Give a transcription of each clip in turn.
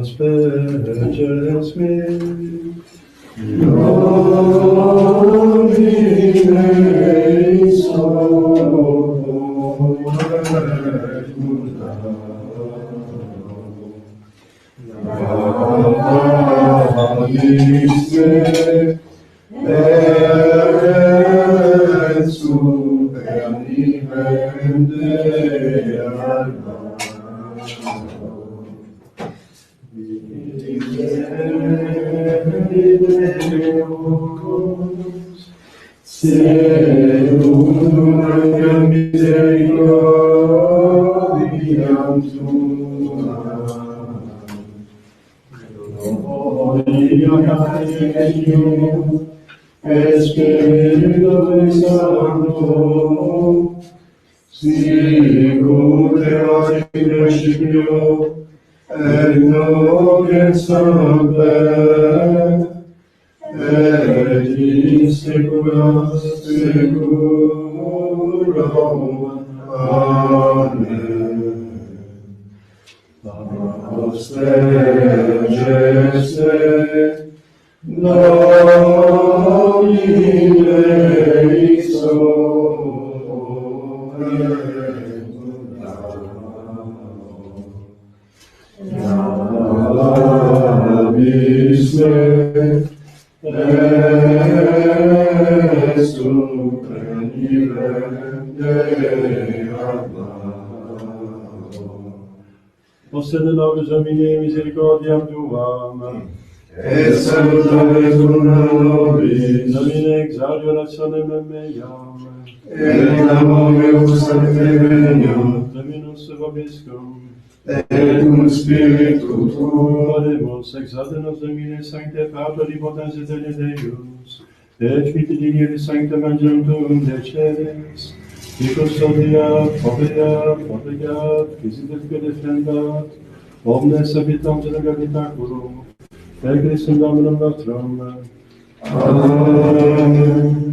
Spiritus me, Domine so Espíritu Santo, sicut erat in principio, et nunc et semper, et in saecula saeculorum. Amen. Nostre Geste, Domine Possedendo Domine misericordiam tuam, et salutare nobis, Domine exaudi orationem meam, et amor meus advenium, Dominus vobiscum, et cum spiritu tuo, oremus exaudi nos Domine sancte Patri potens et Deus, et vite digni sancta mangium tuum deceres, qui custodia, protegat, quisitet que defendat, omnes habitantes in habitaculo, per Christum Dominum nostrum. Amen.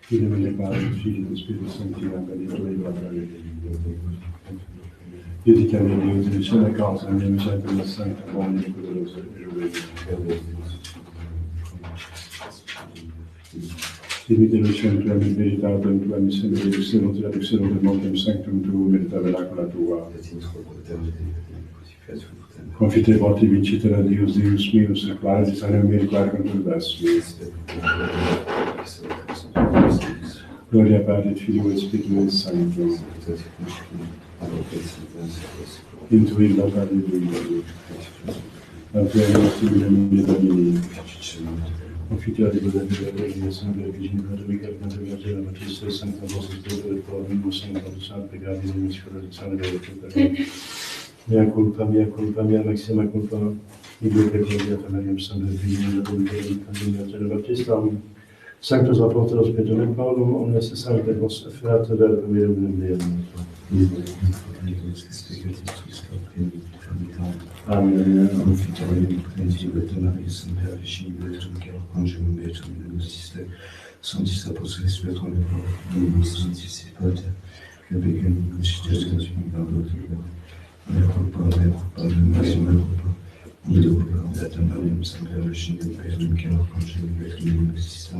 In nome del Padre, del Figlio e dello Spirito Santo, benedetto e gloria. Io ti chiamo Dio, ti dicevo a causa della mia miseria per la santa, buona e poderosa e giovane. Dimite lo centro e veritato in tua missione di traduzione del montem sanctum tu, meritavela con la tua. Confite voti vincitera Deus meus, clare di sane me clare con tu verso. Gloria Patri, Figlio e Spirito Santo. Intuit la Patri Dei. Antiamo nostri millenni Domini. Confitera di Buddha di Vergine, Santa Virgine, Cattolica, Santa Vergine, Battista, Santa Vostra, Tutto del Povero, Santa Santa Pecati, Misericordia della Tutta. Mea culpa, maxima culpa, Dio che gloriata Mariam, Santa Virgine, Cattolica, Battista, Sanctus Apostolus Petrus et Paulum, omnes sancta vos frate verbum Deum. Amen. Confitare principete Maris, in perficini vetum, quer conjugum vetum, Deusiste, Sanctis Apostolis Petrum et Paulum, Dominus Sanctis Pater, que becum Christus in Pardon, mea culpa, maxima culpa, Ido culpa, Mariam, Sancta Virgine, Petrus, quer conjugum vetum, Deusiste,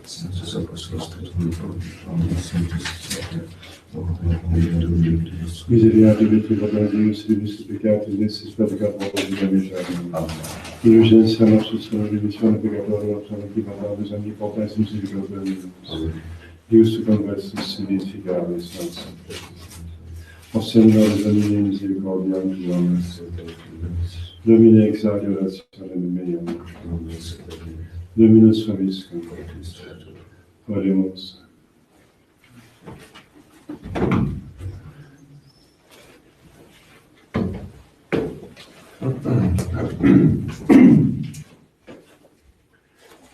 Sanctus Apostolos Petrum et Paulum, Dominus Sanctis Pater, Misericorde de Deus, serviços pecados, nesses praticados de indulgência nossa Senhora, remissão de pecadores, nossa equivalentes, omnipotência, misericórdia de Deus. Deus te conversa, significáveis, O Signore, Domine misericordiam tuam, Domine exaudi orationem meam, Dominus vobiscum, oremus.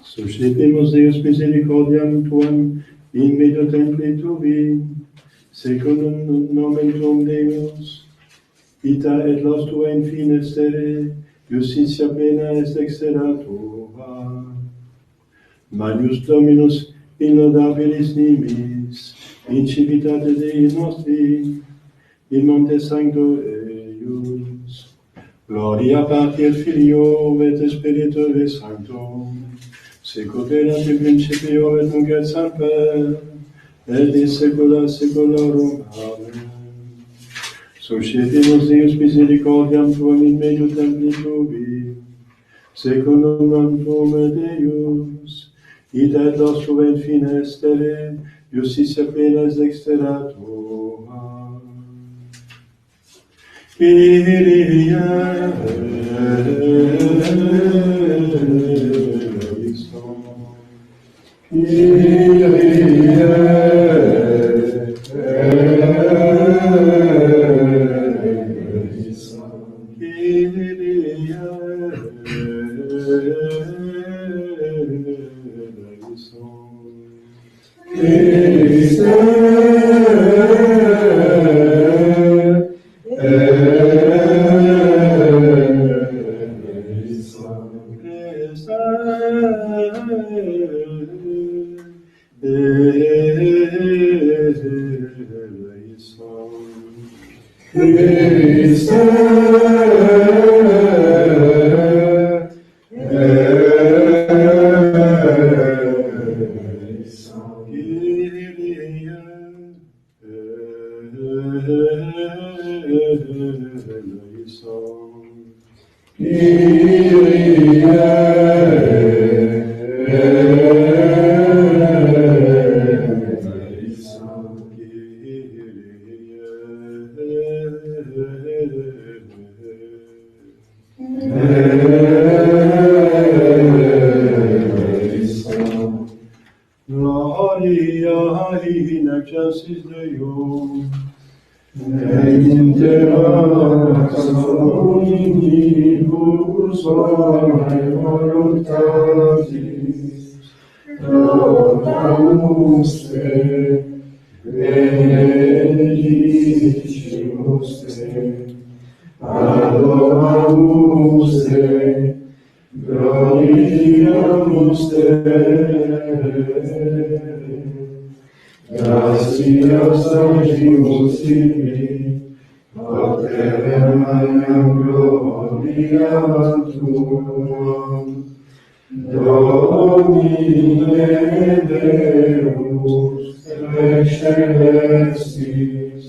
Suscitemus Deus misericordiam tuam in medio templi tuvi, secundum nomen tuum Deus, ita et los tua in fines terre, justitia plena est extera tua. Magnus Dominus in laudabilis nimis, in civitate Dei nostri, in monte sancto eius. Gloria Patri et Filio et Spiritui Sancto, sicut erat in principio et nunc et semper, et in saecula saeculorum. Amen. Suscitemus Deus misericordiam tuam in medio templi tuvi, secundum nomen tuum Deus, ita et los tua in fines terre, justitia plena est extera tua. Kyrie eleison. Kyrie eleison. Kyrie Gloria in excelsis Deo, et in terra unibus omne voluntatis, donamus te, benedicimus te, adoramus te, glorificamus te. Gratias audimus tibi, Paterem magnam gloria tuam, Domine Deus, Rex celestis,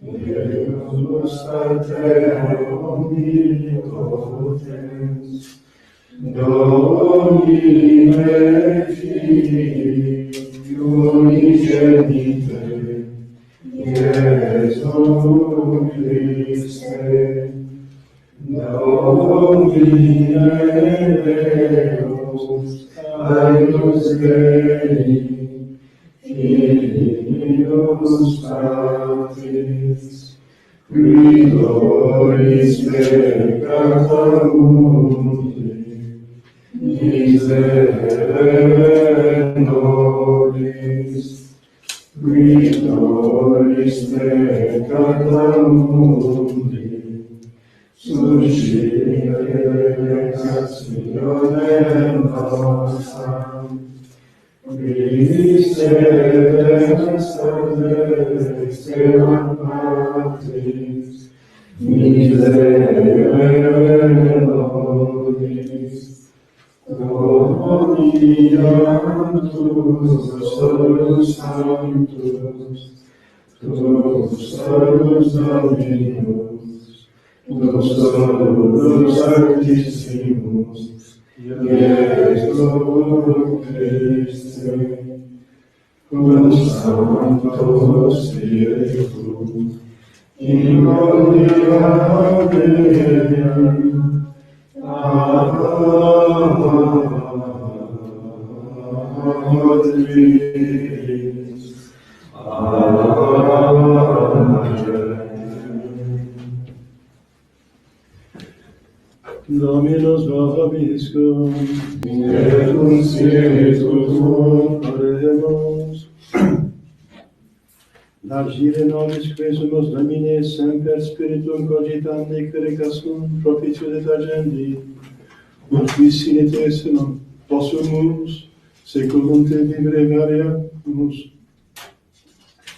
Deus Pater omnipotens, Domine Filii, unigenite, Iesu Christe, Domine Deus, Agnus Dei, Filius Patris, qui tollis peccata mundi, miserere nobis, qui tollis peccata mundi, suscite expiationem nostram, Christe extra Patris, miserere nobis, Dominiantus solus sanctus, Tuus solus Dominus, Tuus solus Altissimus, Iesu Christe, cum Sancto Spiritu, in gloria Dei. Dominus vobiscum, Et cum spiritu tuo, oremus. Agire nobis quesumus Domine semper spiritum cogitandi clericasum propitius et agendi, ut quis sine te senum possumus, seculum te vivere variamus.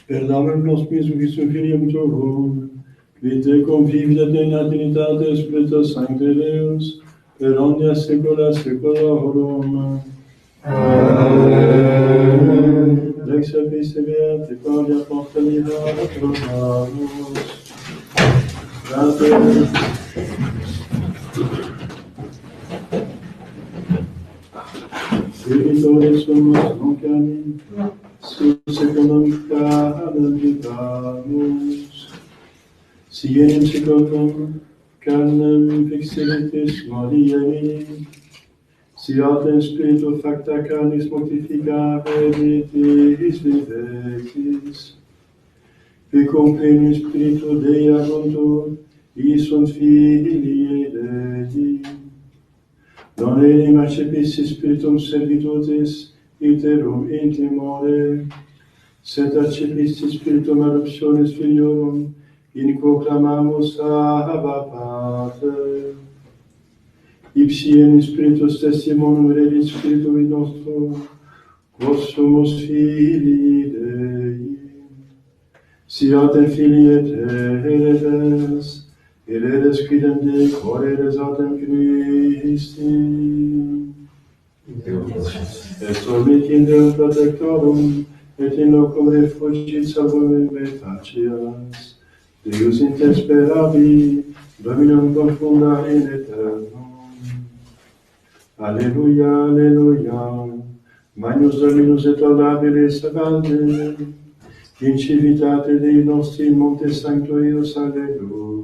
Per damer nos misum Christum Filium tuum, qui te convivit in Trinitate Spiritus Sancte Deus, per omnia saecula saeculorum. Amen. Lex episce beati qualia portaliva trovamus. Grate. Spiritori sumus nunc ani, secundum calitamus. Siem secundum carnem fixeritis Mariae, siatem spiritu facta carnis mortificare vitis vivetis. Quicum pleni spiritu Dei aguntur, sunt filii Dei. Non enim accepissi spiritum servitutis iterum in timore, sed accepissi spiritum adoptionis filiorum, in quo clamamus Abba Pater. Ipsi in spiritus testimonum redit spiritui nostrum, quos sumus filii Dei. Siatem filii et heredes quidem Dei coreres autem Christi. Et omit in Deum protectorum, et in locum refugit salvum me facias. Deus intesperavi, Dominum confunda in aeternum. Alleluia, alleluia. Magnus Dominus et laudabilis valde, in civitate Dei nostri in monte sancto Eius, alleluia.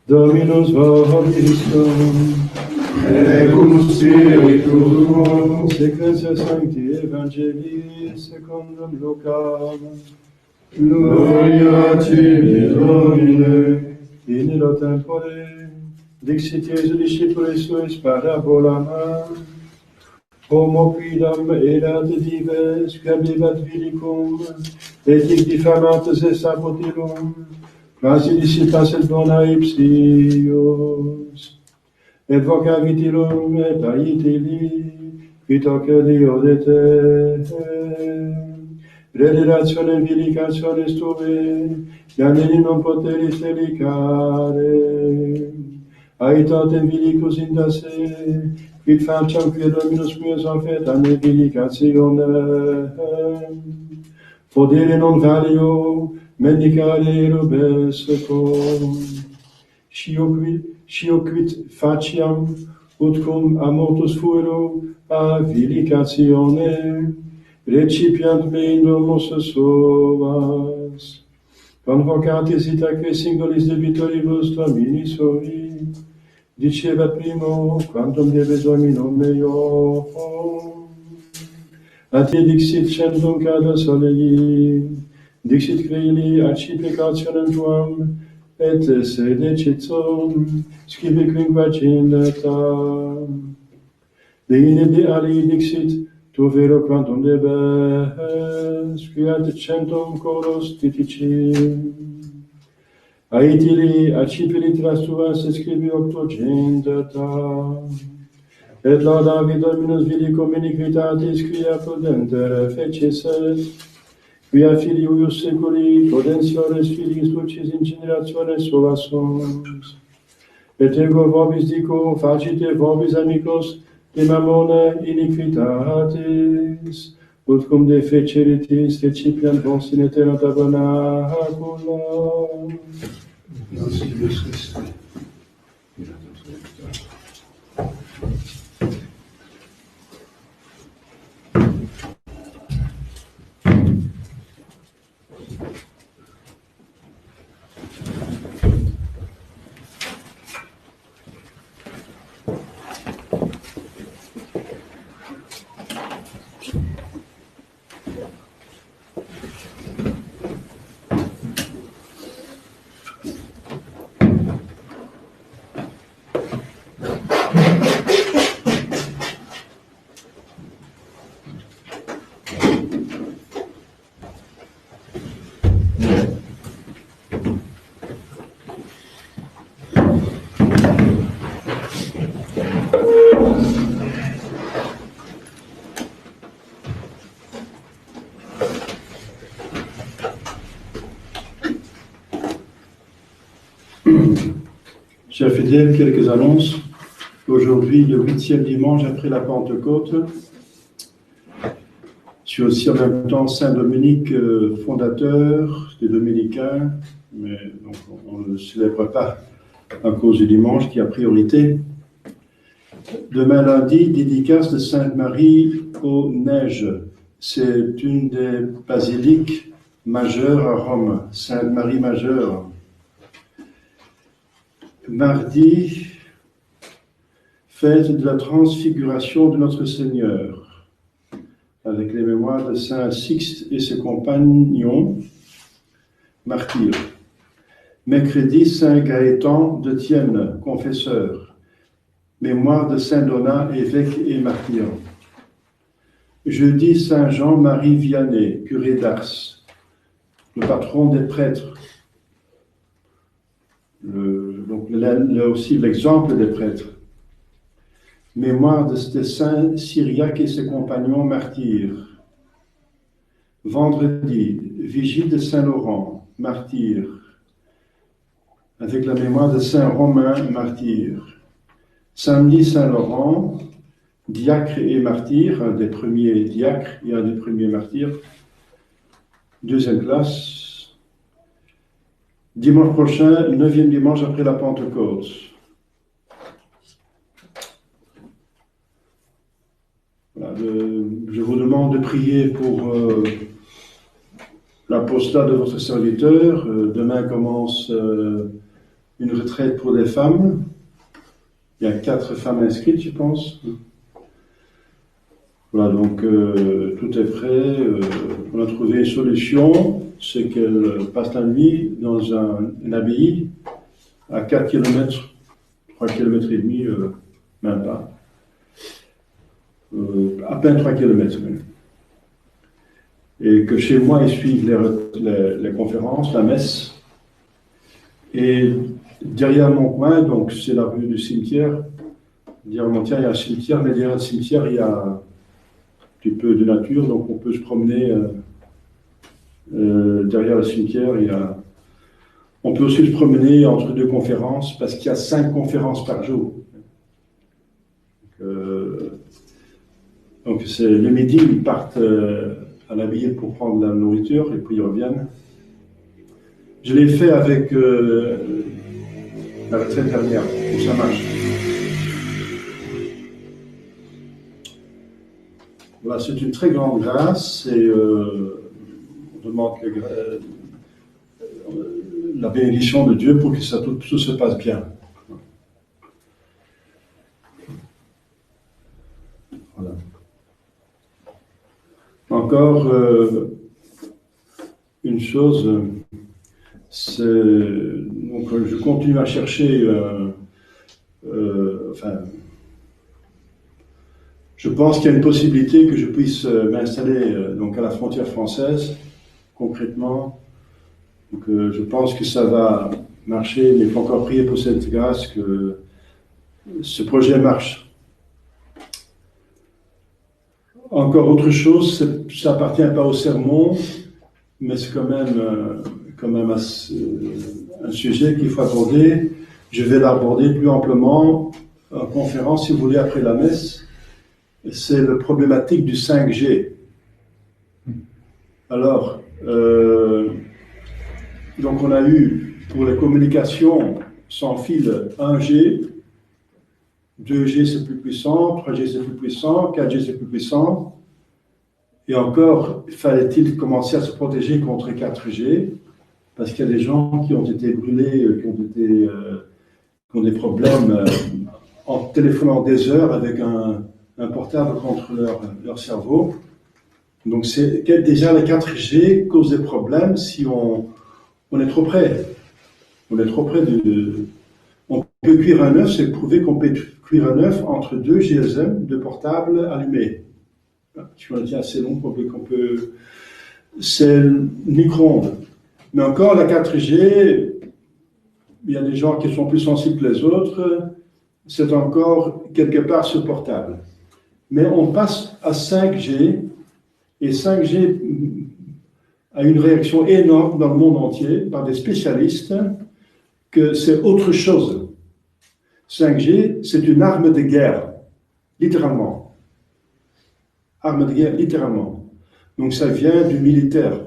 Dominus vobiscum, et cum spiritu tuo, Sequentia Sancti Evangelii secundum Lucam. gloria a tibi, Domine. In illo tempore, dixit Iesu discipulis suis parabolam, homo quidam erat dives, cabibat vilicum, et hic diffamatus est apotilum, quasi dissipas et bona ipsius, et vocavit illum et aitili, quid hoc diodete, redirationem vilicationis tuae, Iamini non poteris delicare, aetatem vilicus indasse, quid facam quia Dominus meus offert me vilicationem. Fodere non valio, mendicare rubes secum. Scio quid faciam, ut cum a motus fuero a vilicatione, recipiant me in domus suas. Convocatis itaque singulis debitoribus Domini sui, dicevat primo, quantum debe Dominum meo. A te dixit centum cada solei, dixit creili acciplicationem tuam, et se decitsum, scipe quinquagindetam. Deine de ali dixit, tu vero quantum debes, quiat centum coros titicim. Aetili accipilitras tuas scribi octogendetam. Et laudavi Dominus vilicum iniquitatis, quia prudenter fecis est, quia filius seculi prudentiores filiis lucis in generationes suas sunt. Et ego vobis dico, facite vobis amicos, et mamona iniquitatis, ut cum defeceritis recipiam vos in aeterna tabernacula. Chers fidèles, quelques annonces. Aujourd'hui, le 8e dimanche après la Pentecôte. Je suis aussi en même temps Saint Dominique, fondateur des Dominicains, mais donc on ne le célèbre pas à cause du dimanche qui a priorité. Demain lundi, dédicace de Sainte Marie aux Neiges. C'est une des basiliques majeures à Rome, Sainte Marie majeure. Mardi, fête de la transfiguration de notre Seigneur, avec les mémoires de Saint Sixte et ses compagnons martyrs. Mercredi, Saint Gaëtan de Thienne, confesseur. Mémoire de Saint Donat, évêque et martyr. Jeudi, Saint Jean-Marie Vianney, curé d'Ars, le patron des prêtres. Aussi l'exemple des prêtres. Mémoire de Saint Cyriaque et ses compagnons martyrs. Vendredi, vigile de Saint Laurent, martyr, avec la mémoire de Saint Romain, martyr. Samedi, Saint Laurent, diacre et martyr, un des premiers diacres et un des premiers martyrs. Deuxième classe. Dimanche prochain, 9e dimanche après la Pentecôte. Voilà, je vous demande de prier pour l'apostolat de votre serviteur. Demain commence une retraite pour les femmes. Il y a 4 femmes inscrites, je pense. Voilà, donc tout est prêt. On a trouvé une solution. C'est qu'elle passe la nuit dans une abbaye à 4 km, 3 km et demi, même pas. À peine 3 km même. Et que chez moi, ils suivent les conférences, la messe. Et derrière mon coin, donc c'est la rue du cimetière, derrière mon coin, il y a un cimetière, mais derrière le cimetière, il y a un petit peu de nature, donc on peut se promener. Derrière le cimetière, on peut aussi se promener entre 2 conférences, parce qu'il y a 5 conférences par jour. Donc c'est le midi, ils partent à l'abbaye pour prendre la nourriture, et puis ils reviennent. Je l'ai fait avec la retraite dernière, où ça marche. Voilà, c'est une très grande grâce, et on demande la bénédiction de Dieu pour que tout se passe bien. Voilà. Encore une chose, c'est donc je continue à chercher, je pense qu'il y a une possibilité que je puisse m'installer donc à la frontière française, concrètement. Donc, je pense que ça va marcher, mais il faut encore prier pour cette grâce que ce projet marche. Encore autre chose, ça appartient pas au sermon, mais c'est quand même un sujet qu'il faut aborder. Je vais l'aborder plus amplement en conférence, si vous voulez, après la messe. c'est la problématique du 5G. Alors, donc on a eu pour les communications sans fil 1G, 2G c'est plus puissant, 3G c'est plus puissant, 4G c'est plus puissant. Et encore, fallait-il commencer à se protéger contre 4G, parce qu'il y a des gens qui ont été brûlés, qui ont des problèmes en téléphonant des heures avec un portable contre leur cerveau. Donc déjà la 4G cause des problèmes si on est trop près. On est trop près on peut cuire un œuf, c'est prouvé qu'on peut cuire un œuf entre 2 GSM de portables allumés. Si on est assez long, qu'on peut. C'est le micro-ondes. Mais encore, la 4G, il y a des gens qui sont plus sensibles que les autres, c'est encore quelque part supportable. Mais on passe à 5G, et 5G a une réaction énorme dans le monde entier par des spécialistes que c'est autre chose. 5G, c'est une arme de guerre, littéralement. Arme de guerre, littéralement. Donc ça vient du militaire.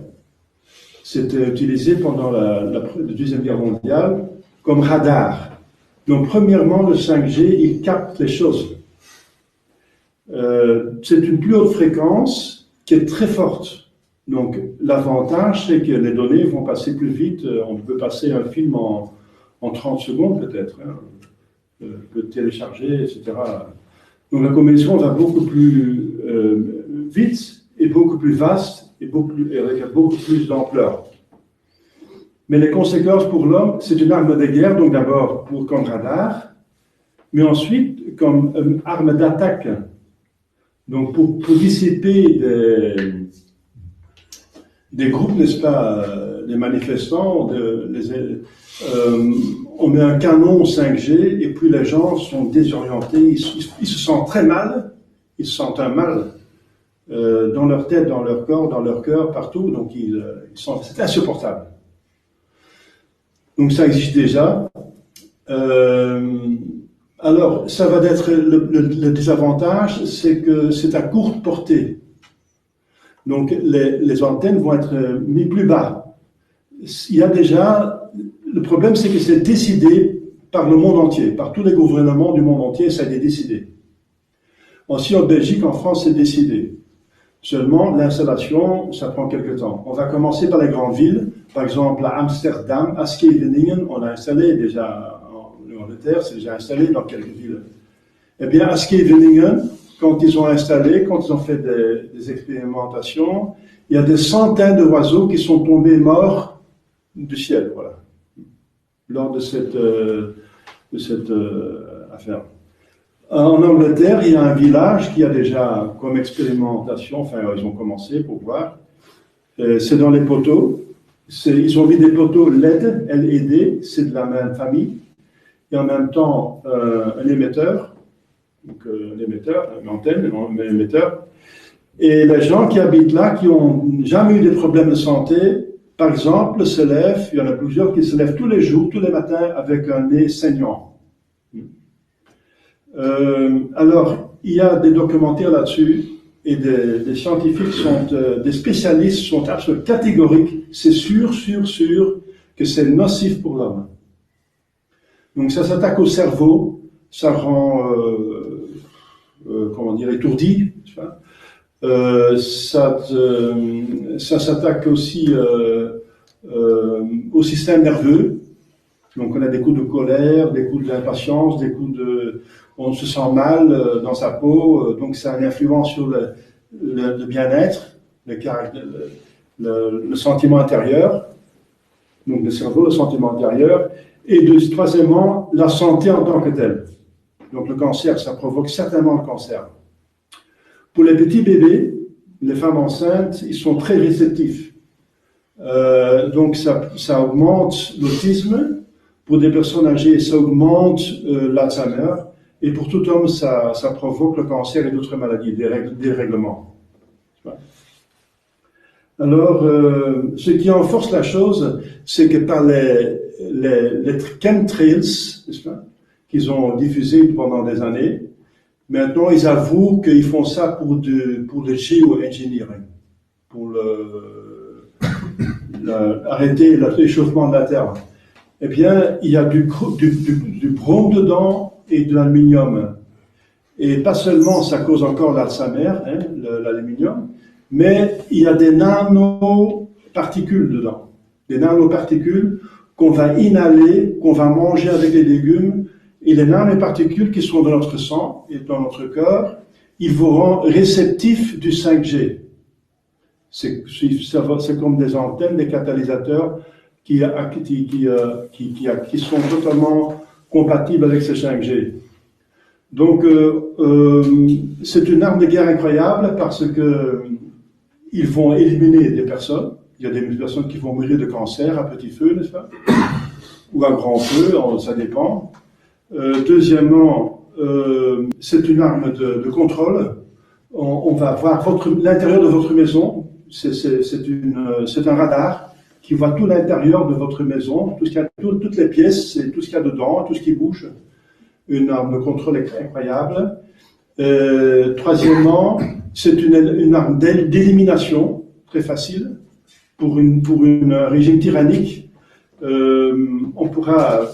C'était utilisé pendant la Deuxième Guerre mondiale comme radar. Donc premièrement, le 5G, il capte les choses. C'est une plus haute fréquence qui est très forte. Donc l'avantage, c'est que les données vont passer plus vite. On peut passer un film en 30 secondes peut-être. On peut télécharger, etc. Donc la communication va beaucoup plus vite et beaucoup plus vaste et avec beaucoup plus d'ampleur. Mais les conséquences pour l'homme, c'est une arme de guerre, donc d'abord comme radar, mais ensuite comme arme d'attaque. Donc pour dissiper des groupes, n'est-ce pas, des manifestants, on met un canon 5G et puis les gens sont désorientés, ils se sentent très mal, ils se sentent un mal dans leur tête, dans leur corps, dans leur cœur, partout, donc c'est insupportable. Donc ça existe déjà. Alors, ça va être le désavantage, c'est que c'est à courte portée. Donc les antennes vont être mises plus bas. Il y a déjà, le problème c'est que c'est décidé par le monde entier, par tous les gouvernements du monde entier, ça a été décidé. Aussi en Belgique, en France, c'est décidé. Seulement, l'installation, ça prend quelques temps. On va commencer par les grandes villes. Par exemple, à Amsterdam, à Scheveningen, on a installé déjà, en Angleterre, c'est déjà installé dans quelques villes. Eh bien, à Scheveningen, quand ils ont installé, quand ils ont fait des expérimentations, il y a des centaines d'oiseaux qui sont tombés morts du ciel, voilà, lors de cette affaire. En Angleterre, il y a un village qui a déjà comme expérimentation, enfin ils ont commencé pour voir, c'est dans les poteaux, ils ont mis des poteaux LED, LED, c'est de la même famille, et en même temps un émetteur, donc un émetteur, une antenne, un émetteur, et les gens qui habitent là, qui n'ont jamais eu des problèmes de santé, par exemple, se lèvent, il y en a plusieurs qui se lèvent tous les jours, tous les matins, avec un nez saignant. Alors, il y a des documentaires là-dessus et des scientifiques des spécialistes sont absolument catégoriques. C'est sûr que c'est nocif pour l'homme. Donc ça s'attaque au cerveau, ça rend, étourdi. Ça s'attaque aussi au système nerveux. Donc on a des coups de colère, des coups d'impatience, des coups on se sent mal dans sa peau, donc ça a une influence sur le bien-être, le sentiment intérieur, donc le cerveau, le sentiment intérieur, et troisièmement, la santé en tant que telle. Donc le cancer, ça provoque certainement le cancer. Pour les petits bébés, les femmes enceintes, ils sont très réceptifs. Donc ça augmente l'autisme. Pour des personnes âgées, ça augmente l'Alzheimer. Et pour tout homme, ça provoque le cancer et d'autres maladies, des dérèglements. Alors, ce qui renforce la chose, c'est que par les chemtrails, qu'ils ont diffusés pendant des années, Maintenant, ils avouent qu'ils font ça pour le géo-engineering, pour arrêter l'échauffement de la Terre. Eh bien, il y a du brome dedans et de l'aluminium. Et pas seulement ça cause encore l'Alzheimer, hein, l'aluminium, mais il y a des nanoparticules dedans. Des nanoparticules qu'on va inhaler, qu'on va manger avec les légumes. Et les nanoparticules qui sont dans notre sang et dans notre corps, ils vous rendent réceptifs du 5G. C'est comme des antennes, des catalysateurs qui sont totalement compatibles avec ce 5G. Donc, c'est une arme de guerre incroyable parce que ils vont éliminer des personnes. Il y a des personnes qui vont mourir de cancer à petit feu, n'est-ce pas? Ou à grand feu, ça dépend. Deuxièmement, c'est une arme de contrôle. On va voir l'intérieur de votre maison. C'est un radar qui voit tout l'intérieur de votre maison, toutes les pièces, et tout ce qu'il y a dedans, tout ce qui bouge. Une arme de contrôle incroyable. Troisièmement, c'est une arme d'élimination très facile pour un régime tyrannique. On pourra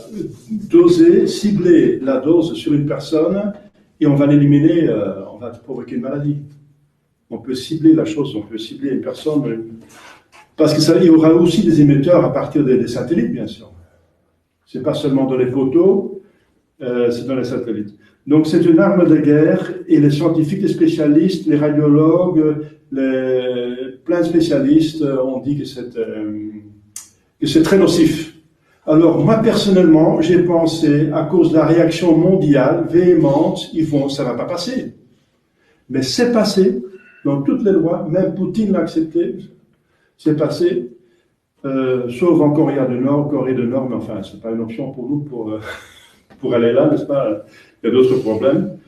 cibler la dose sur une personne et on va l'éliminer, on va provoquer une maladie. On peut cibler la chose, on peut cibler une personne, parce qu'il y aura aussi des émetteurs à partir des satellites, bien sûr. C'est pas seulement dans les photos, c'est dans les satellites. Donc c'est une arme de guerre et les scientifiques, les spécialistes, les radiologues, plein de spécialistes ont dit que c'est très nocif. Alors moi personnellement, j'ai pensé, à cause de la réaction mondiale véhémente, ça va pas passer. Mais c'est passé dans toutes les lois, même Poutine l'a accepté, c'est passé, sauf en Corée du Nord, mais enfin c'est pas une option pour nous pour aller là, n'est-ce pas? Il y a d'autres problèmes.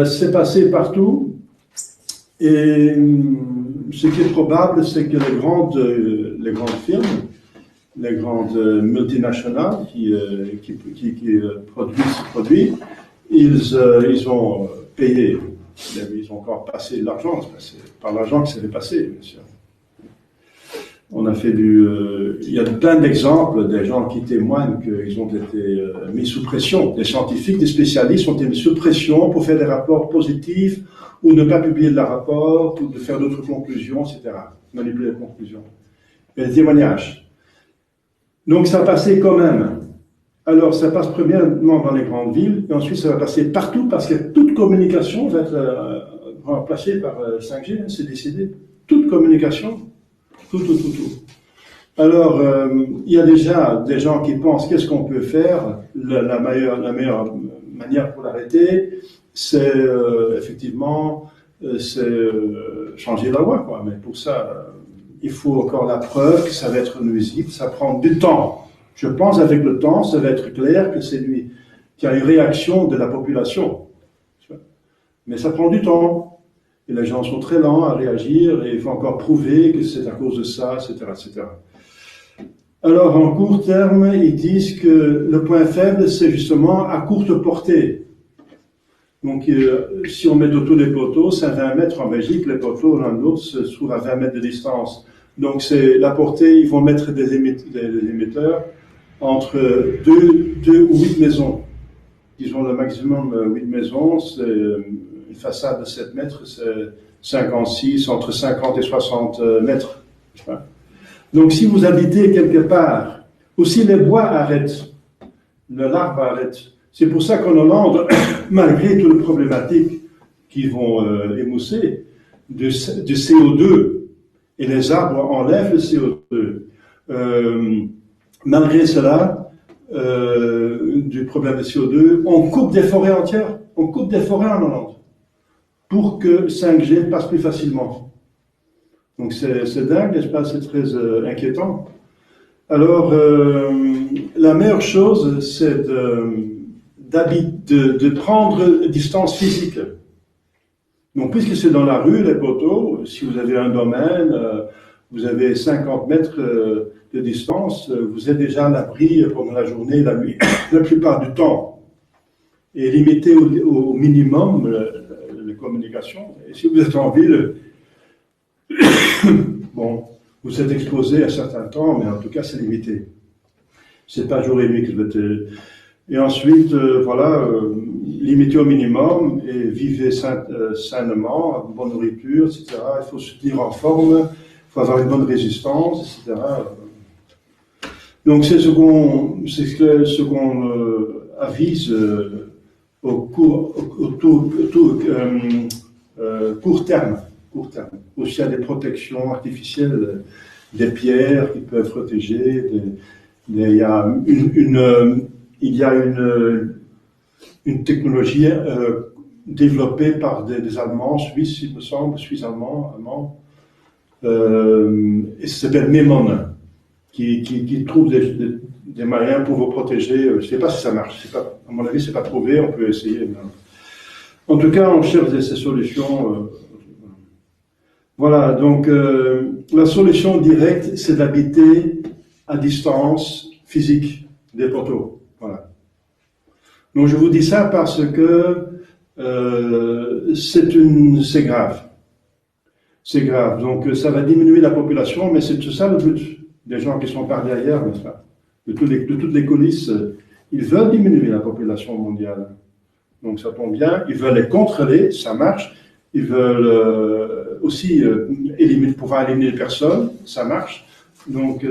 C'est passé partout, et ce qui est probable, c'est que les grandes firmes, les grandes multinationales qui produisent ce produit, ils ont payé, ils ont encore passé de l'argent, c'est par l'argent que ça s'est passé, bien sûr. On a fait il y a plein d'exemples des gens qui témoignent qu'ils ont été mis sous pression. Des scientifiques, des spécialistes ont été mis sous pression pour faire des rapports positifs ou ne pas publier de rapport, ou de faire d'autres conclusions, etc. Manipuler les conclusions. Il y a des témoignages. Donc ça passait quand même. Alors ça passe premièrement dans les grandes villes, et ensuite ça va passer partout parce que toute communication va être remplacée par 5G, c'est décidé. Toute communication. Tout. Alors, il y a déjà des gens qui pensent qu'est-ce qu'on peut faire. La meilleure manière pour l'arrêter, c'est effectivement changer la loi, quoi. Mais pour ça, il faut encore la preuve que ça va être nuisible. Ça prend du temps. Je pense avec le temps, ça va être clair que c'est lui qui a une réaction de la population. Mais ça prend du temps. Et les gens sont très lents à réagir et il faut encore prouver que c'est à cause de ça, etc., etc. Alors, en court terme, ils disent que le point faible, c'est justement à courte portée. Donc, si on met de tous les poteaux, c'est à 20 mètres en Belgique, les poteaux l'un de l'autre se trouvent à 20 mètres de distance. Donc, c'est la portée, ils vont mettre des émetteurs entre 2 ou 8 maisons. Disons le maximum 8 maisons, c'est une façade de 7 mètres, c'est entre 50 et 60 mètres. Donc si vous habitez quelque part, ou si les bois arrêtent, l'arbre arrête. C'est pour ça qu'en Hollande, malgré toutes les problématiques qui vont émousser, du CO2, et les arbres enlèvent le CO2, malgré cela, du problème de CO2, on coupe des forêts entières, on coupe des forêts en Hollande, pour que 5G passe plus facilement. Donc c'est dingue, n'est-ce pas? C'est très inquiétant. Alors, la meilleure chose, c'est de prendre distance physique. Donc, puisque c'est dans la rue, les poteaux, si vous avez un domaine, vous avez 50 mètres de distance, vous êtes déjà à l'abri pendant la journée et la nuit, la plupart du temps. et limiter au minimum les communications. Et si vous êtes en ville, bon, vous êtes exposé à certains temps, mais en tout cas, c'est limité. C'est pas jour et nuit que vous êtes. Et ensuite, voilà, limiter au minimum et vivez sainement, bonne nourriture, etc. Il faut se tenir en forme, il faut avoir une bonne résistance, etc. Donc c'est ce qu'on avise au court terme. Aussi, il y a des protections artificielles, des pierres qui peuvent protéger. Il y a une technologie développée par des Allemands, Suisses, il me semble, Suisses-Allemands, et ça s'appelle Memon, qui trouve des moyens pour vous protéger. Je ne sais pas si ça marche. À mon avis, c'est pas prouvé. On peut essayer. Mais... En tout cas, on cherche ces solutions. Voilà. Donc, la solution directe, c'est d'habiter à distance physique des poteaux. Voilà. Donc, je vous dis ça parce que c'est grave. C'est grave. Donc, ça va diminuer la population, mais c'est tout ça le but. Des gens qui sont par derrière, n'est-ce pas, de toutes les coulisses, ils veulent diminuer la population mondiale. Donc ça tombe bien, ils veulent les contrôler, ça marche. Ils veulent aussi pouvoir éliminer les personnes, ça marche. Donc,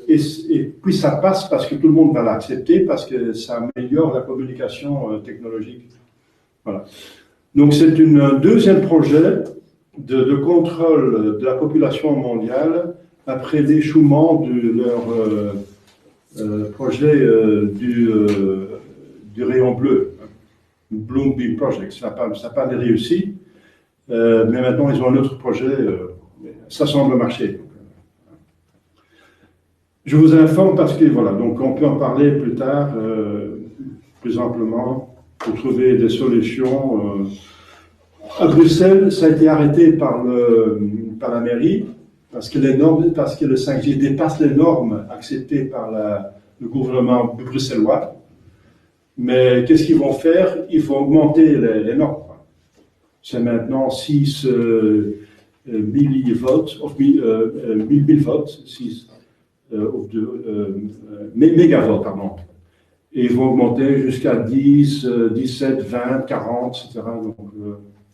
et puis ça passe parce que tout le monde va l'accepter, parce que ça améliore la communication technologique. Voilà. Donc c'est un deuxième projet de contrôle de la population mondiale après l'échouement de leur projet du rayon bleu, Bloom Beam Project. Ça n'a pas réussi, mais maintenant ils ont un autre projet, ça semble marcher. Je vous informe parce que voilà, donc on peut en parler plus tard, plus amplement, pour trouver des solutions. À Bruxelles, ça a été arrêté par la mairie, parce que le 5G dépasse les normes acceptées par le gouvernement bruxellois. Mais qu'est-ce qu'ils vont faire? Il faut augmenter les normes. C'est maintenant 6 millivolts, mégavolt, pardon. Et ils vont augmenter jusqu'à 10, 17, 20, 40, etc. Donc,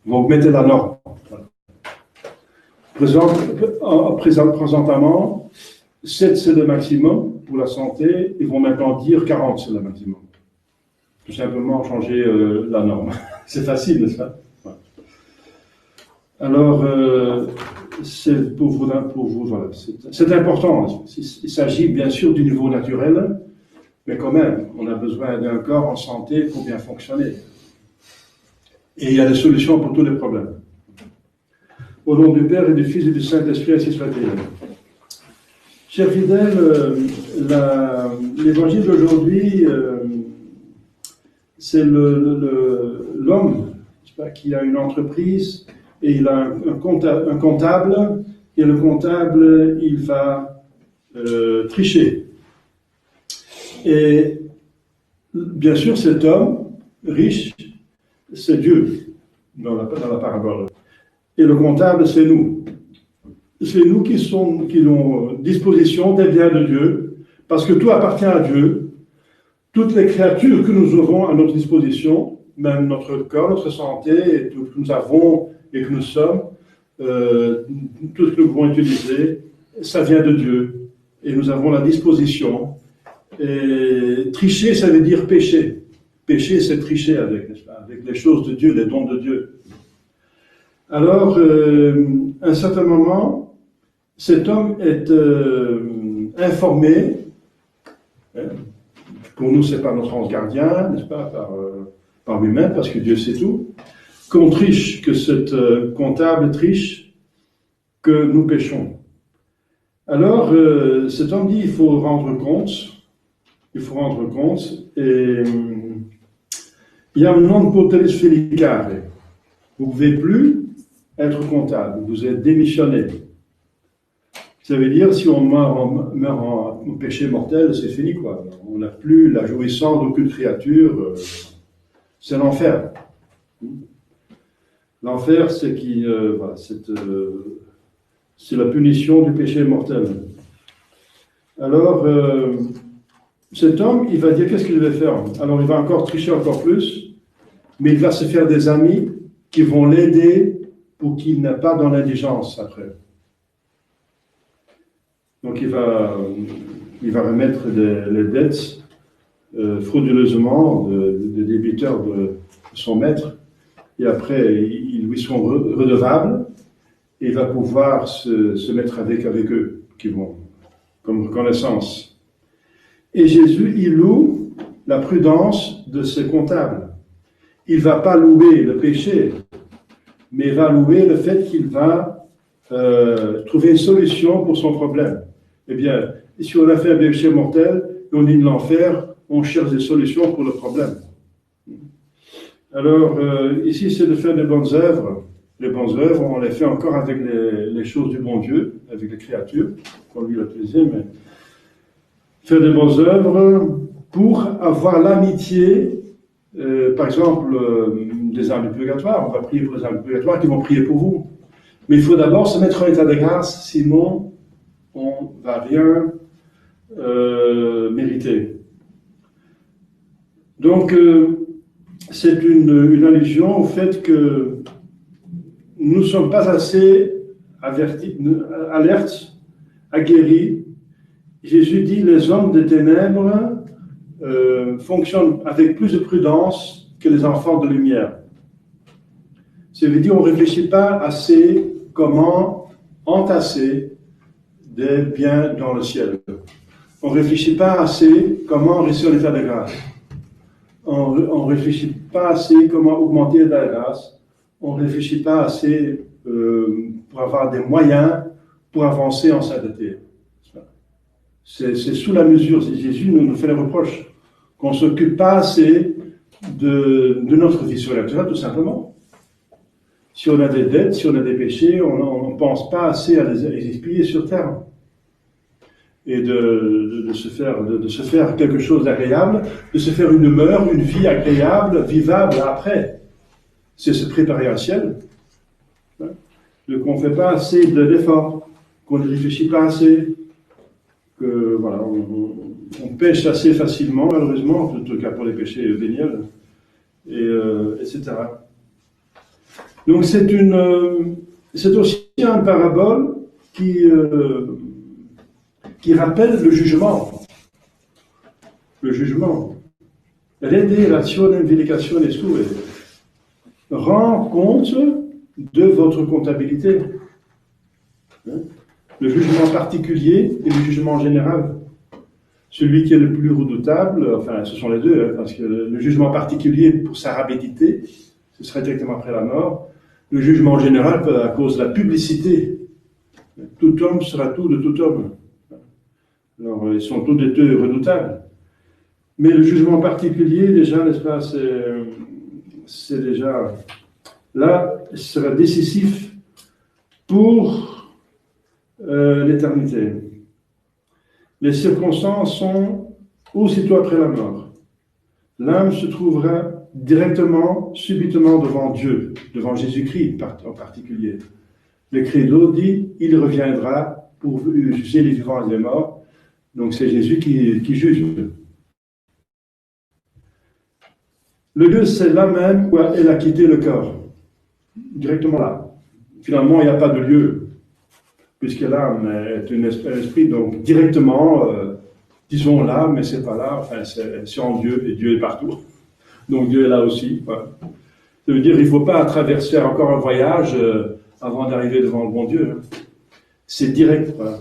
ils vont augmenter la norme. Présentement, 7 c'est le maximum pour la santé, ils vont maintenant dire 40 c'est le maximum. Tout simplement changer la norme. C'est facile, n'est-ce pas? Ouais. Alors, c'est pour vous voilà, c'est important. Il s'agit bien sûr du niveau naturel, mais quand même, on a besoin d'un corps en santé pour bien fonctionner. Et il y a des solutions pour tous les problèmes. Au nom du Père et du Fils et du Saint-Esprit, ainsi soit-il. Chers fidèles, l'évangile d'aujourd'hui, c'est l'homme qui a une entreprise et il a un comptable, et le comptable, il va tricher. Et bien sûr, cet homme riche, c'est Dieu dans la parabole. Et le comptable, c'est nous. C'est nous qui avons disposition des biens de Dieu, parce que tout appartient à Dieu. Toutes les créatures que nous aurons à notre disposition, même notre corps, notre santé, et tout ce que nous avons et que nous sommes, tout ce que nous pouvons utiliser, ça vient de Dieu. Et nous avons la disposition. Et tricher, ça veut dire pécher. Pécher, c'est tricher avec, n'est-ce pas, avec les choses de Dieu, les dons de Dieu. Alors, à un certain moment, cet homme est informé, pour nous c'est par notre ange gardien, n'est-ce pas, par lui-même, parce que Dieu sait tout, qu'on triche, que cet comptable triche, que nous péchons. Alors, cet homme dit, il faut rendre compte, et il y a un non poteris felicare. Vous ne pouvez plus être comptable, vous êtes démissionné. Ça veut dire, si on meurt en péché mortel, c'est fini, quoi. On n'a plus la jouissance d'aucune créature. c'est l'enfer. L'enfer, c'est c'est la punition du péché mortel. Alors, cet homme, il va dire qu'est-ce qu'il va faire. Alors, il va encore tricher encore plus, mais il va se faire des amis qui vont l'aider pour qu'il n'ait pas dans l'indigence après. Donc, il va remettre les dettes frauduleusement des débiteurs de son maître, et après, ils lui sont redevables, et il va pouvoir se mettre avec eux, qui vont, comme reconnaissance. Et Jésus, il loue la prudence de ses comptables. Il ne va pas louer le péché, mais il va louer le fait qu'il va trouver une solution pour son problème. Eh bien, si on a fait un péché mortel, et on est de l'enfer, on cherche des solutions pour le problème. Alors, ici, c'est de faire des bonnes œuvres. Les bonnes œuvres, on les fait encore avec les choses du bon Dieu, avec les créatures, comme lui l'a utilisé, mais faire des bonnes œuvres pour avoir l'amitié, par exemple, des âmes du purgatoire. On va prier pour les âmes du purgatoire qui vont prier pour vous. Mais il faut d'abord se mettre en état de grâce, sinon on ne va rien mériter. Donc, c'est une allusion au fait que nous ne sommes pas assez alertes, aguerris. Jésus dit, les hommes des ténèbres fonctionnent avec plus de prudence que les enfants de lumière. Ça veut dire on ne réfléchit pas assez comment entasser des biens dans le ciel. On ne réfléchit pas assez comment rester en état de grâce. On ne réfléchit pas assez comment augmenter la grâce. On ne réfléchit pas assez pour avoir des moyens pour avancer en sainteté. C'est sous la mesure. Jésus nous fait les reproches qu'on ne s'occupe pas assez de notre vie sur la terre, tout simplement. Si on a des dettes, si on a des péchés, on ne pense pas assez à les expier sur terre. Et de se faire quelque chose d'agréable, de se faire une demeure, une vie agréable, vivable après. C'est se préparer au ciel. Donc on ne fait pas assez d'efforts, qu'on ne réfléchit pas assez, que voilà, on pêche assez facilement, malheureusement, en tout cas pour les péchés véniels, etc. Donc c'est aussi une parabole qui rappelle le jugement. Le jugement. Rende rationem vindicationes sue. Rend compte de votre comptabilité. Le jugement particulier et le jugement général. Celui qui est le plus redoutable, enfin ce sont les deux, parce que le jugement particulier pour sa rapidité, ce serait directement après la mort. Le jugement général à cause de la publicité. Tout homme sera tout de tout homme. Alors, ils sont tous les deux redoutables. Mais le jugement particulier, déjà, n'est-ce pas, c'est déjà... Là, ce sera décisif pour l'éternité. Les circonstances sont aussitôt après la mort. L'âme se trouvera directement, subitement devant Dieu, devant Jésus-Christ en particulier. Le credo dit, il reviendra pour juger les vivants et les morts. Donc c'est Jésus qui juge. Le lieu, c'est là même où elle a quitté le corps. Directement là. Finalement, il n'y a pas de lieu, puisque l'âme est un esprit, donc directement, disons là, mais c'est pas là, enfin c'est en Dieu, et Dieu est partout. Donc Dieu est là aussi. Voilà. Ça veut dire qu'il ne faut pas traverser encore un voyage avant d'arriver devant le bon Dieu. C'est direct. Voilà.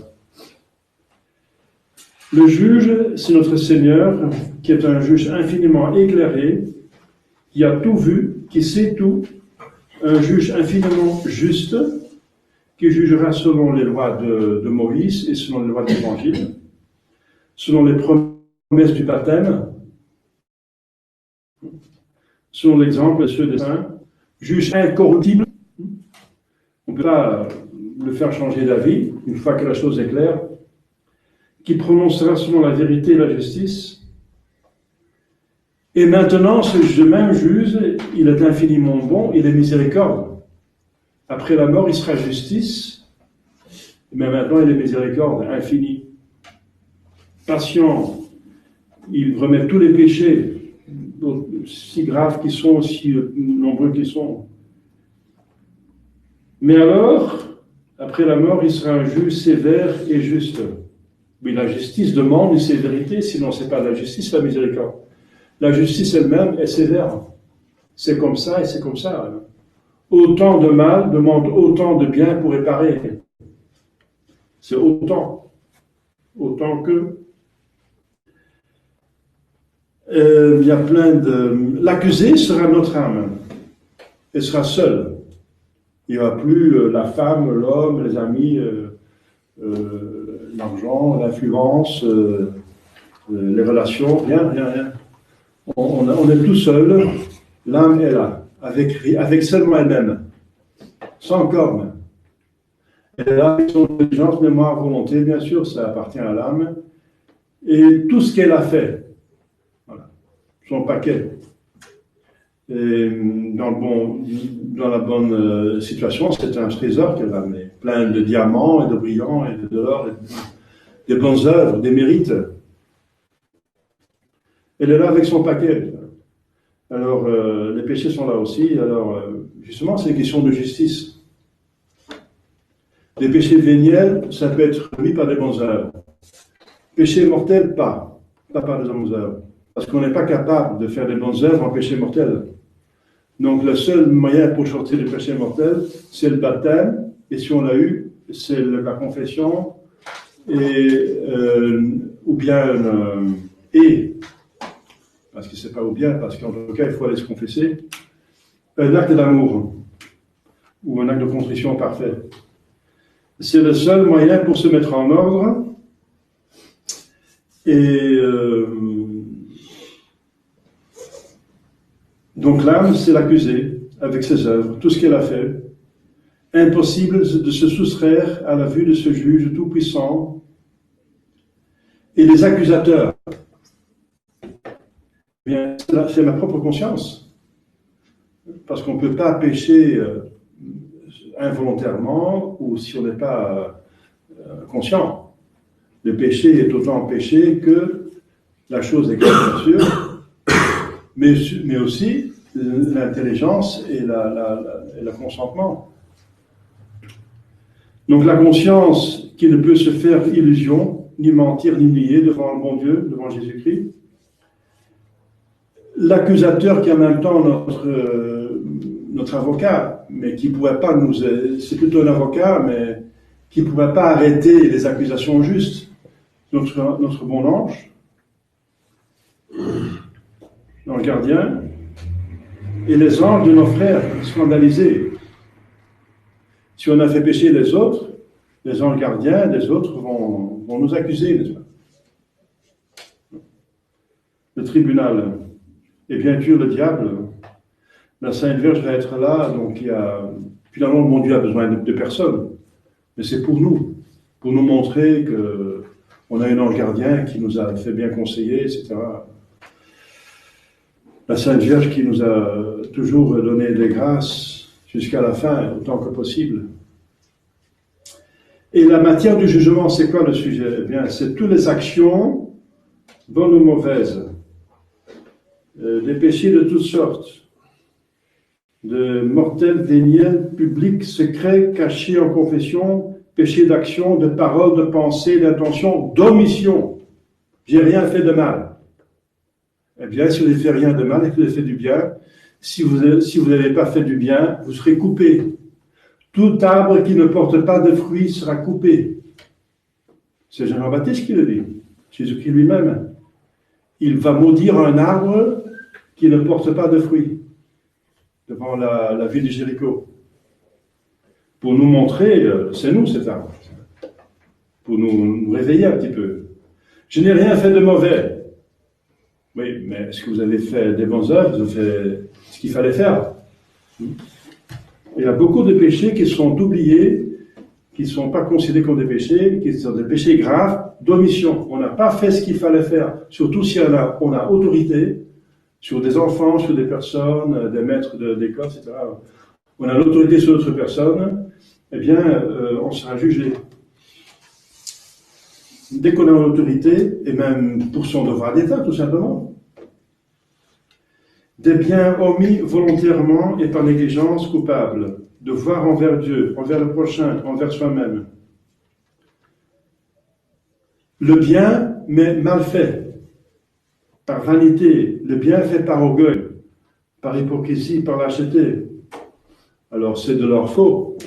Le juge, c'est notre Seigneur, qui est un juge infiniment éclairé, qui a tout vu, qui sait tout, un juge infiniment juste, qui jugera selon les lois de Moïse et selon les lois de l'Évangile, selon les promesses du baptême, selon l'exemple de ceux des saints, juge incorruptible. On ne peut pas le faire changer d'avis une fois que la chose est claire, qui prononcera selon la vérité et la justice, Et maintenant, ce même juge, il est infiniment bon, il est miséricorde. Après la mort, il sera justice, mais maintenant, il est miséricorde, infini. Patient, il remet tous les péchés, si graves qu'ils sont, si nombreux qu'ils sont. Mais alors, après la mort, il sera un juge sévère et juste. Mais la justice demande une sévérité, sinon c'est pas la justice, la miséricorde. La justice elle-même est sévère. C'est comme ça et c'est comme ça. Autant de mal demande autant de bien pour réparer. C'est autant que... il y a plein de... L'accusé sera notre âme. Elle sera seule. Il n'y aura plus la femme, l'homme, les amis, l'argent, l'influence, les relations, rien. On est tout seul. L'âme est là, avec seulement elle-même, sans corps même. Elle est là avec son intelligence, mémoire, volonté, bien sûr, ça appartient à l'âme. Et tout ce qu'elle a fait, voilà, son paquet. Et dans la bonne situation, c'est un trésor qu'elle a amené, plein de diamants et de brillants et de l'or, des bonnes œuvres, des mérites. Elle est là avec son paquet. Alors, les péchés sont là aussi. Alors, justement, c'est une question de justice. Les péchés véniels, ça peut être remis par des bonnes œuvres. Péché mortel, pas par des bonnes œuvres. Parce qu'on n'est pas capable de faire des bonnes œuvres en péché mortel. Donc, le seul moyen pour sortir du péché mortel, c'est le baptême. Et si on l'a eu, c'est la confession. Ou bien parce que c'est pas ou bien, parce qu'en tout cas, il faut aller se confesser, un acte d'amour, ou un acte de contrition parfait. C'est le seul moyen pour se mettre en ordre, et donc l'âme, c'est l'accusé, avec ses œuvres, tout ce qu'elle a fait. Impossible de se soustraire à la vue de ce juge tout-puissant, et les accusateurs. Bien, c'est ma propre conscience. Parce qu'on ne peut pas pécher involontairement ou si on n'est pas conscient. Le péché est autant péché que la chose est bien sûr, mais aussi l'intelligence et le consentement. Donc la conscience qui ne peut se faire illusion, ni mentir, ni nier devant le bon Dieu, devant Jésus-Christ. L'accusateur qui est en même temps notre avocat, mais qui ne pouvait pas nous... C'est plutôt un avocat, mais qui ne pouvait pas arrêter les accusations justes. Notre bon ange, notre gardien, et les anges de nos frères scandalisés. Si on a fait pécher les autres, les anges gardiens des autres vont nous accuser, n'est-ce pas? Le tribunal. Et bien sûr, le diable, la Sainte Vierge va être là, donc finalement, mon Dieu a besoin de personne. Mais c'est pour nous montrer qu'on a un ange gardien qui nous a fait bien conseiller, etc. La Sainte Vierge qui nous a toujours donné des grâces jusqu'à la fin, autant que possible. Et la matière du jugement, c'est quoi le sujet? Eh bien, c'est toutes les actions, bonnes ou mauvaises, des péchés de toutes sortes, de mortels, véniels, publics, secrets, cachés en confession, péchés d'action, de parole, de pensée, d'intention, d'omission. J'ai rien fait de mal. Eh bien, si vous n'avez fait rien de mal et que vous avez fait du bien, si vous n'avez pas fait du bien, vous serez coupé. Tout arbre qui ne porte pas de fruits sera coupé. C'est Jean-Baptiste qui le dit, Jésus-Christ lui-même. Il va maudire un arbre qui ne porte pas de fruits devant la ville de Jéricho. Pour nous montrer, c'est nous cet arbre. Pour nous réveiller un petit peu. Je n'ai rien fait de mauvais. Oui, mais est-ce que vous avez fait des bonnes œuvres? Vous avez fait ce qu'il fallait faire? Il y a beaucoup de péchés qui sont oubliés, qui ne sont pas considérés comme des péchés, qui sont des péchés graves d'omission. On n'a pas fait ce qu'il fallait faire, surtout si on a autorité. sur des enfants, sur des personnes, des maîtres d'école, etc., on a l'autorité sur d'autres personnes, eh bien, on sera jugé. Dès qu'on a l'autorité, et même pour son devoir d'État, tout simplement, des biens omis volontairement et par négligence coupable, devoir envers Dieu, envers le prochain, envers soi-même. Le bien, mais mal fait, par vanité, le bien fait par orgueil, par hypocrisie, par lâcheté. Alors c'est de leur faute,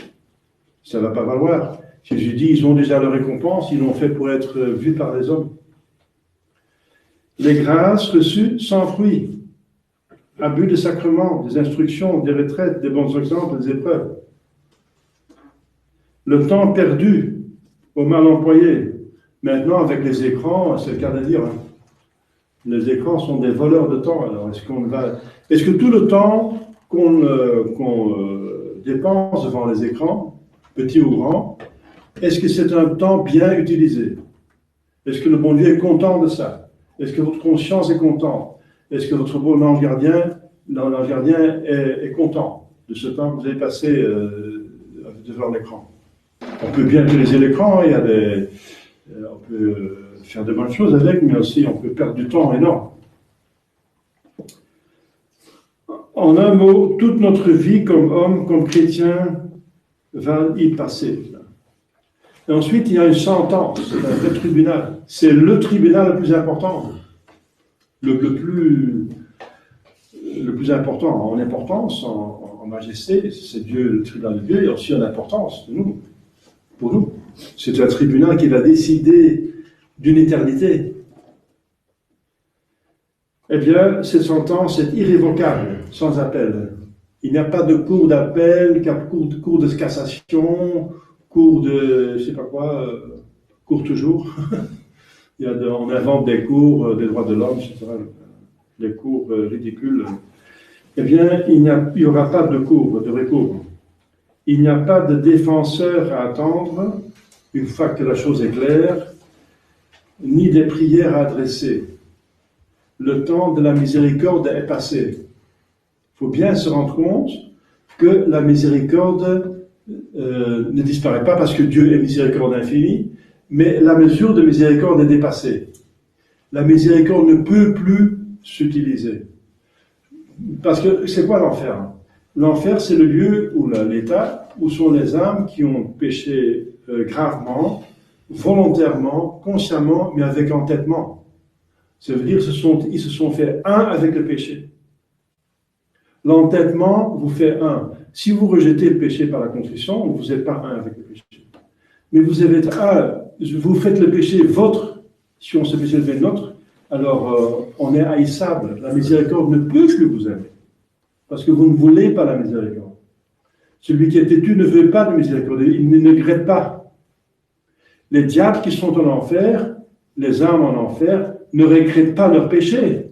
ça ne va pas valoir. Jésus dit, ils ont déjà leur récompense, ils l'ont fait pour être vus par les hommes. Les grâces reçues sans fruit, abus des sacrements, des instructions, des retraites, des bons exemples, des épreuves. Le temps perdu au mal employé. Maintenant, avec les écrans, c'est le cas de dire, hein. Les écrans sont des voleurs de temps. Alors, est-ce que tout le temps qu'on dépense devant les écrans, petit ou grand, est-ce que c'est un temps bien utilisé? Est-ce que le bon Dieu est content de ça? Est-ce que votre conscience est contente? Est-ce que votre bon ange gardien est content de ce temps que vous avez passé devant l'écran? On peut bien utiliser l'écran, on peut faire de bonnes choses avec, mais aussi on peut perdre du temps énorme. En un mot, toute notre vie comme homme, comme chrétien, va y passer. Et ensuite, il y a une sentence, c'est un vrai tribunal. C'est le tribunal le plus important, le plus important en importance, en majesté, c'est Dieu, le tribunal de Dieu, et aussi en importance pour nous. C'est un tribunal qui va décider d'une éternité. Eh bien, cette sentence est irrévocable, sans appel. Il n'y a pas de cours d'appel, cours de cassation, cours de, je sais pas quoi, cours toujours. On invente des cours des droits de l'homme, etc. Des cours ridicules. Eh bien, il n'y aura pas de cours, de recours. Il n'y a pas de défenseur à attendre, une fois que la chose est claire, ni des prières à adresser. Le temps de la miséricorde est passé. Il faut bien se rendre compte que la miséricorde ne disparaît pas parce que Dieu est miséricorde infinie, mais la mesure de miséricorde est dépassée. La miséricorde ne peut plus s'utiliser. Parce que c'est quoi l'enfer? L'enfer, c'est le lieu où l'état, où sont les âmes qui ont péché gravement, volontairement, consciemment, mais avec entêtement. Ça veut dire qu'ils se sont fait un avec le péché. L'entêtement vous fait un. Si vous rejetez le péché par la contrition, vous n'êtes pas un avec le péché. Mais vous avez un, vous faites le péché vôtre, si on se péché le nôtre, alors on est haïssable. La miséricorde ne peut plus vous aimer. Parce que vous ne voulez pas la miséricorde. Celui qui est têtu ne veut pas de miséricorde, il ne regrette pas. Les diables qui sont en enfer, les âmes en enfer, ne regrettent pas leur péché.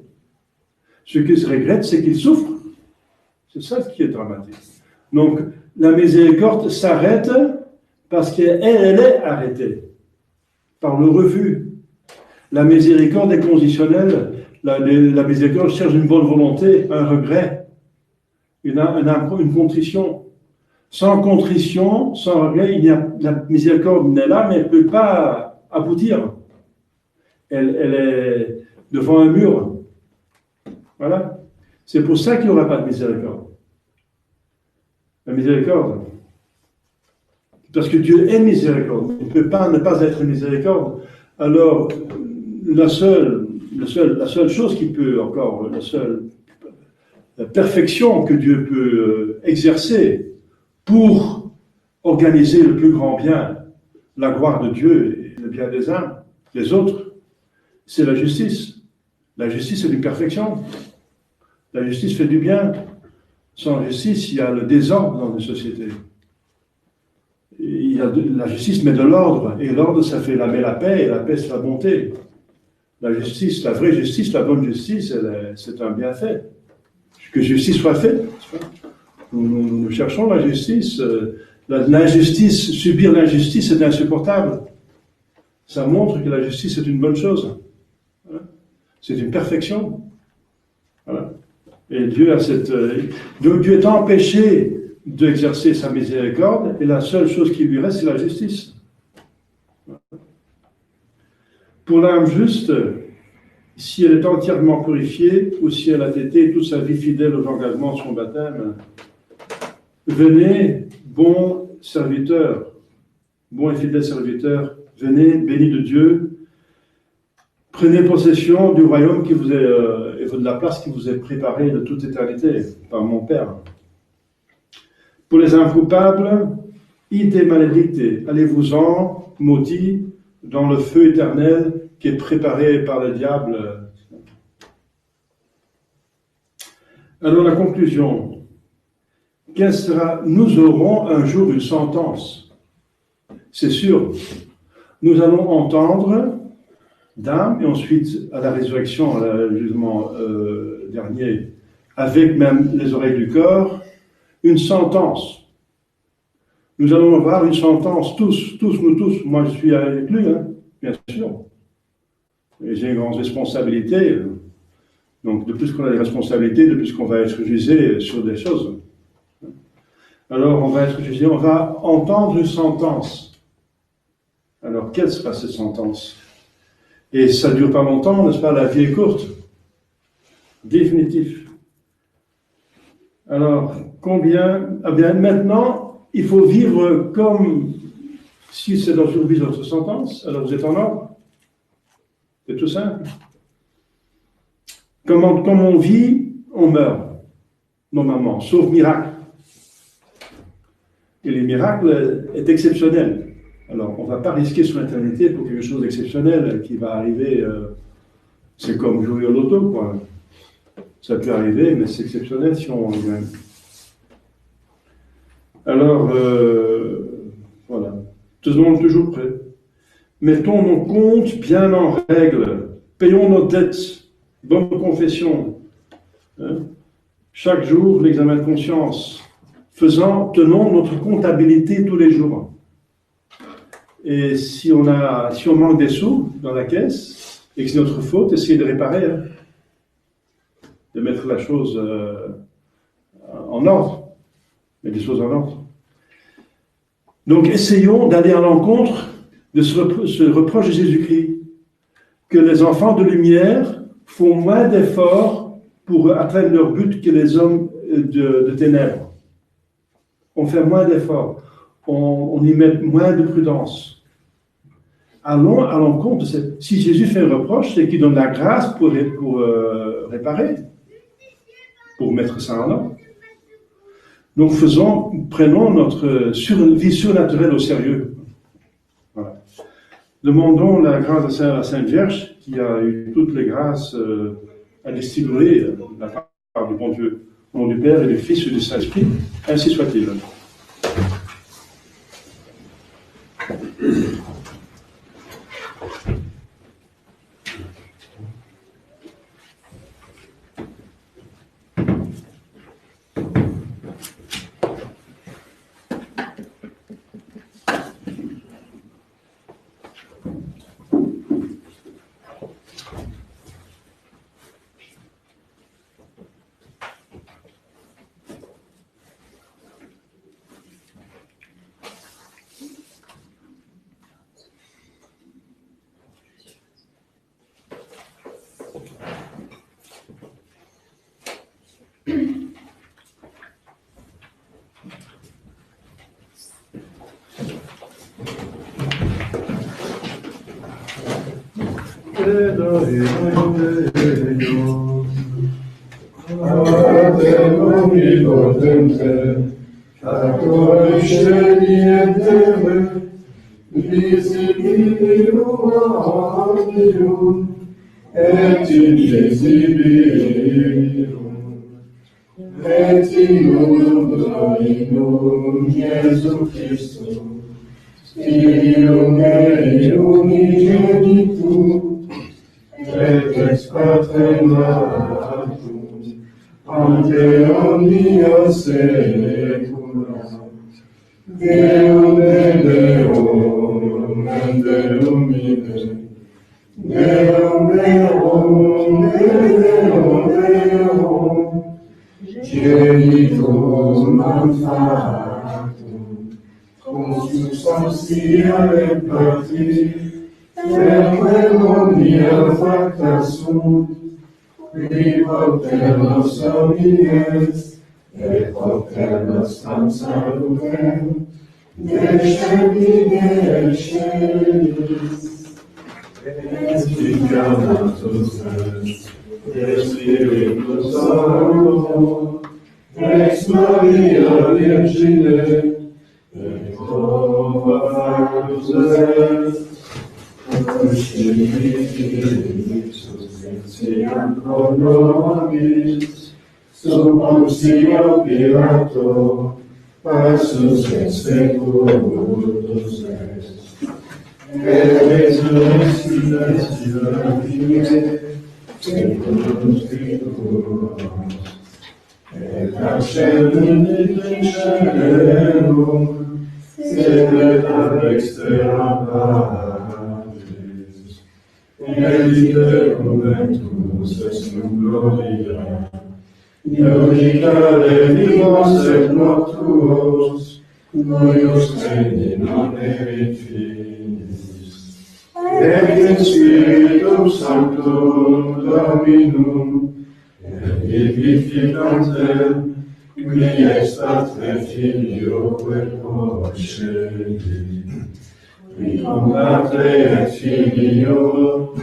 Ce qu'ils regrettent, c'est qu'ils souffrent. C'est ça qui est dramatique. Donc, la miséricorde s'arrête parce qu'elle est arrêtée par le refus. La miséricorde est conditionnelle. La miséricorde cherche une bonne volonté, un regret, une contrition. Sans contrition, sans regret, la miséricorde n'est là, mais elle ne peut pas aboutir. Elle est devant un mur. Voilà. C'est pour ça qu'il n'y aura pas de miséricorde. La miséricorde. Parce que Dieu est miséricorde. Il ne peut pas ne pas être miséricorde. Alors, la seule chose qui peut encore, la perfection que Dieu peut exercer pour organiser le plus grand bien, la gloire de Dieu et le bien des âmes, des autres, c'est la justice. La justice, c'est une perfection. La justice fait du bien. Sans justice, il y a le désordre dans une société. La justice met de l'ordre, et l'ordre, ça fait met la paix, et la paix, c'est la bonté. La justice, la vraie justice, la bonne justice, c'est un bienfait. Que justice soit faite. Nous cherchons la justice. L'injustice, subir l'injustice, c'est insupportable. Ça montre que la justice est une bonne chose. C'est une perfection. Voilà. Et Dieu a donc Dieu est empêché d'exercer sa miséricorde, et la seule chose qui lui reste, c'est la justice. Pour l'âme juste, si elle est entièrement purifiée, ou si elle a été toute sa vie fidèle aux engagements de son baptême, venez, bons serviteurs, bons et fidèles serviteurs, venez, bénis de Dieu, prenez possession du royaume qui vous est, et de la place qui vous est préparée de toute éternité par mon Père. Pour les incoupables, ite maledicte, allez-vous-en, maudits, dans le feu éternel qui est préparé par le diable. Alors la conclusion, quelle sera? Nous aurons un jour une sentence. C'est sûr. Nous allons entendre d'âme, et ensuite à la résurrection, au jugement dernier, avec même les oreilles du corps, une sentence. Nous allons avoir une sentence, nous tous. Moi, je suis avec lui, hein, bien sûr. Et j'ai une grande responsabilité. Donc, de plus qu'on a des responsabilités, de plus qu'on va être jugé sur des choses. Alors, on va être jugé, on va entendre une sentence. Alors, quelle sera cette sentence? Et ça ne dure pas longtemps, n'est-ce pas? La vie est courte. Définitif. Alors, combien? Eh bien, maintenant, il faut vivre comme si c'est aujourd'hui notre sentence. Alors, vous êtes en ordre? C'est tout simple. Comme on vit, on meurt, normalement, sauf miracle. Et les miracles est exceptionnel. Alors, on ne va pas risquer sur l'éternité pour quelque chose d'exceptionnel qui va arriver. C'est comme jouer au loto, quoi. Ça peut arriver, mais c'est exceptionnel si on gagne. Alors, voilà. Tenons toujours prêts. Mettons nos comptes bien en règle. Payons nos dettes. Bonne confession. Hein? Chaque jour, l'examen de conscience. Tenons notre comptabilité tous les jours. Et si on manque des sous dans la caisse, et que c'est notre faute, essayez de réparer. Hein? De mettre la chose en ordre. Mettre les choses en ordre. Donc, essayons d'aller à l'encontre de ce reproche de Jésus-Christ, que les enfants de lumière font moins d'efforts pour atteindre leur but que les hommes de ténèbres. On fait moins d'efforts, on y met moins de prudence. Allons à l'encontre de cette... Si Jésus fait un reproche, c'est qu'il donne la grâce pour réparer, pour mettre ça en ordre. Donc prenons notre vie surnaturelle au sérieux. Voilà. Demandons la grâce à la Sainte Vierge, qui a eu toutes les grâces à distiller de la part du bon Dieu. Au nom du Père et du Fils et du Saint-Esprit, ainsi soit-il. Deum, Spiritum manfatum, cum substantia parti, per omnia facta sunt, qui nos omnes, et nos tam salutem, descendide excelis, Spiritus Spiritus Sancto, ex Maria Virgine, et ova factus est, subsistentiam pro nobis, sub Pontio Pilato, passus et seculus est. Et resurrectione secundum Scripturas, et ascendit in caelum, sed ad externa partis, edite ventus est in gloria, iudicare vivos et mortuos, cuius credi non erit finis, et in Spiritum Sanctum Dominum, et vivificantem, qui est Atre Filio Verbo Sceli, qui cum Atre et Filio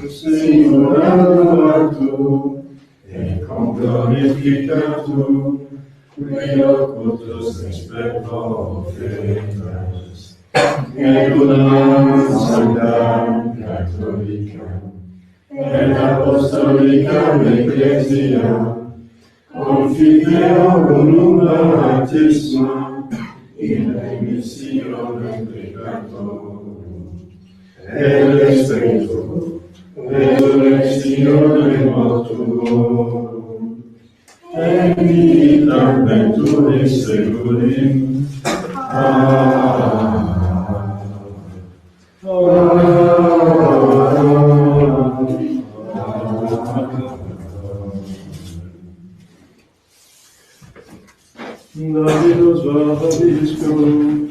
singularo actum, et cum glorificatum, qui locutus ex verbo veritas, et unam sanctam catholicam, et apostolicam ecclesiam, confideo unum baptismam, in remissionem peccatorum, et spiritum resurrectione mortuorum, et vitam venturis seculim. Amen. Dominus vobiscum,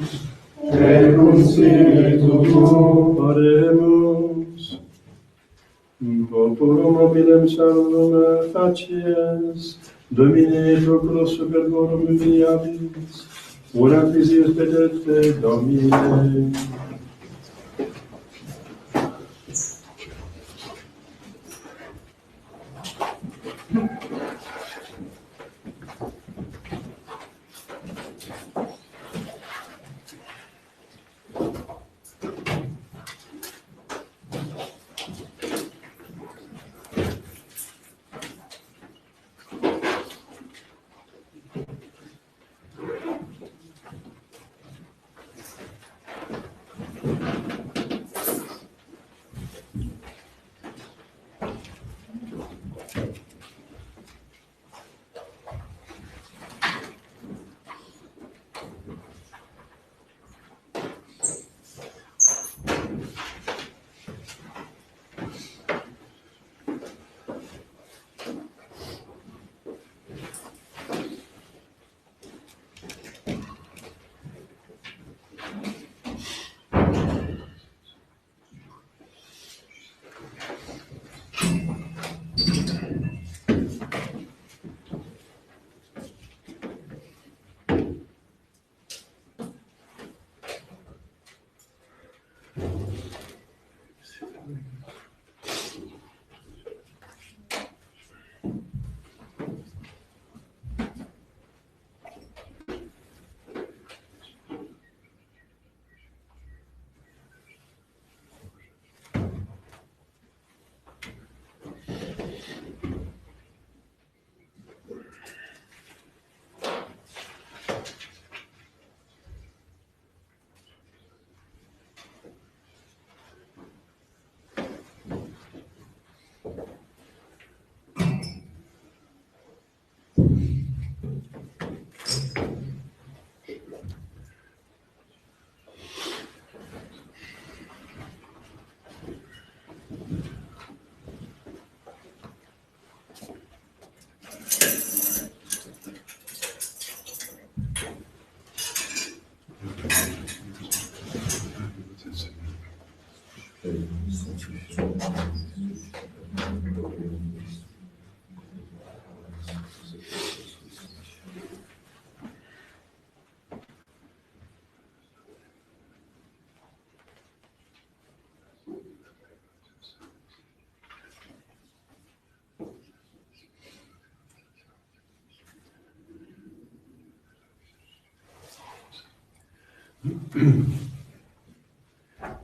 Et cum spiritu tuo, oremus. Populum mobilem salvum facies, Domine procuro superborum viabis, ora quisius pedete Domine.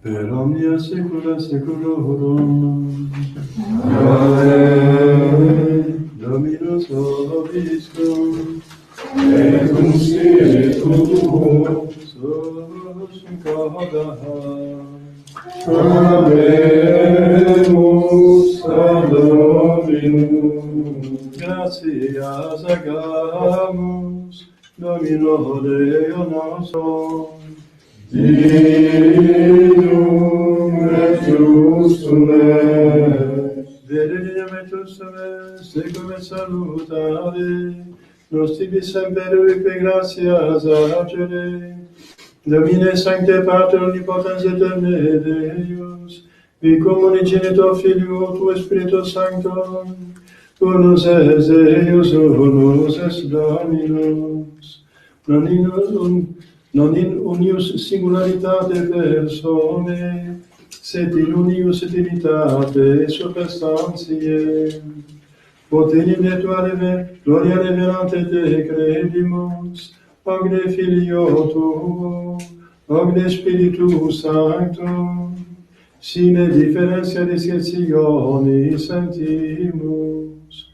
Per omnia saecula saeculorum. Amen. Dominus vobiscum. Et cum spiritu tuo. Sos incorda. Habemus ad Dominum. Gratias agamus, Domino Deo nostro. Divinum et justum est. Dedeniam et justum est, secum et salutare, nos tibi semper uique gratias agere. Domine sancte Pater omnipotens eterne Deus, vicum unigenitor Filio tu Spiritus Sancto, unus es Deus, unus es Dominus, non in unius singularitate personae, sed in unius trinitate substantiae. Potenim de tua gloria reverente te credimus, Omne Filio tuo, Omne Spiritus Sancto, sine differentia discretionis sentimus.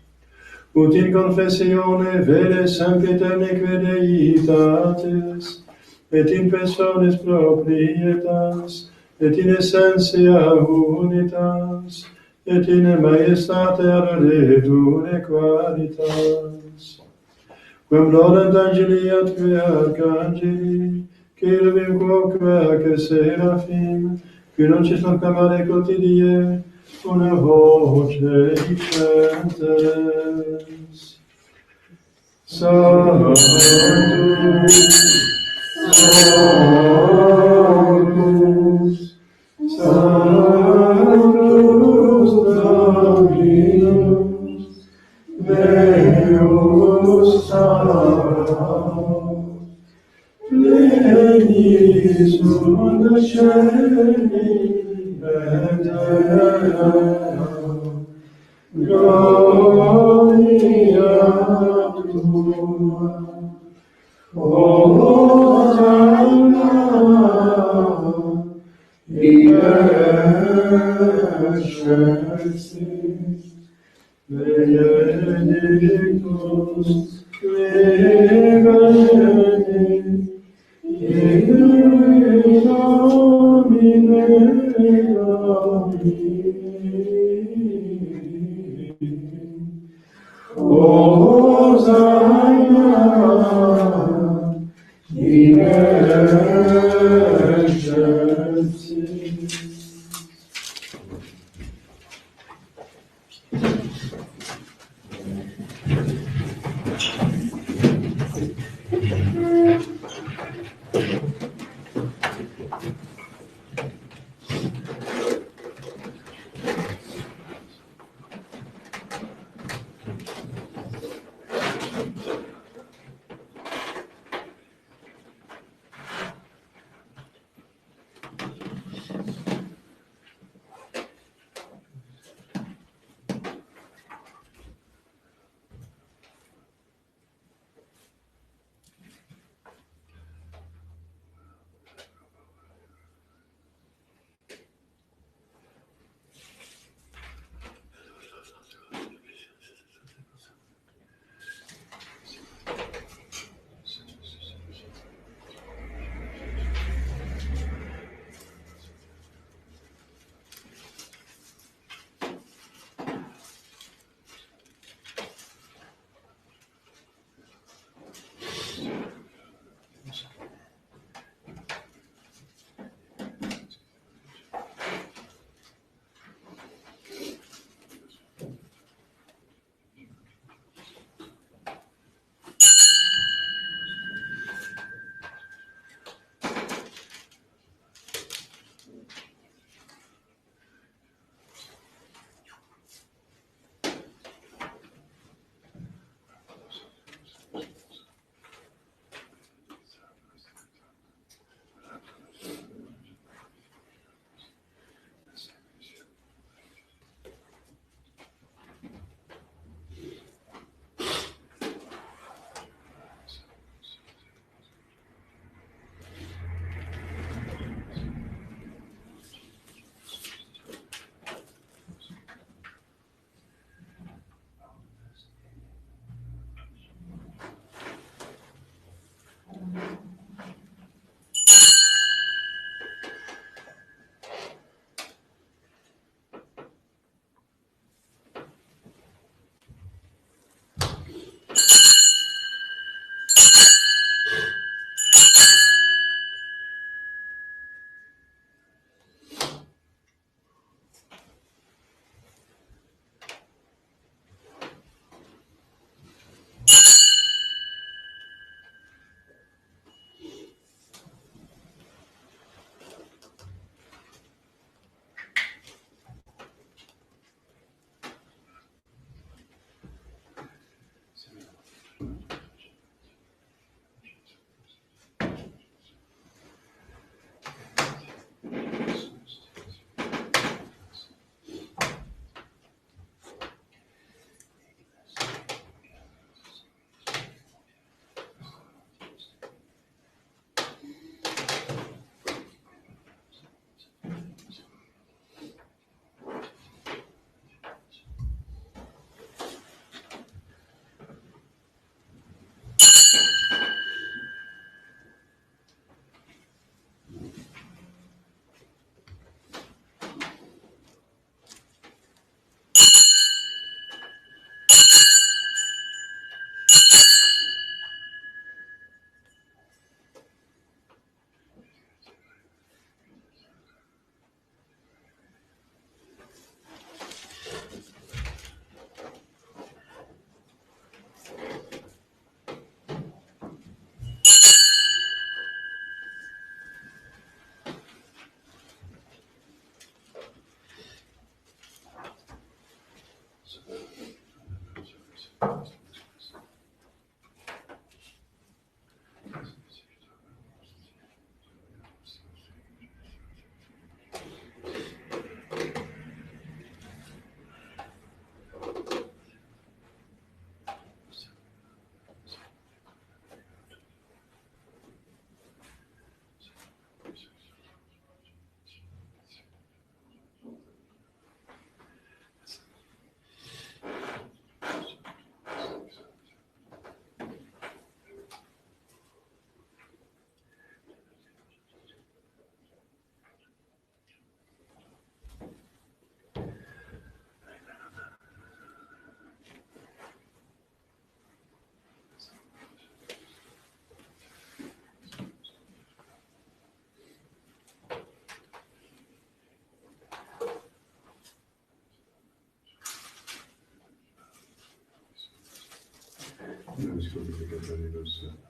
Ut in confessione vere sempiterne credeitates, et in persones proprietas, et in essentia unitas, et in majestate redure qualitas. Quem nolent angeli atque arcangeli, cherubim quoque seraphim, qui non ci sono chiamare quotidie, una voce dicentes. Sanctus, Sanctus, Sanctus Dominus, Deus Sabaoth, pleni sunt cieli et terra, gloria tua, Hosanna, in excelsis, benedictus, veni, in nomine Domini. Hosanna, in excelsis. Vescovi Cattolici.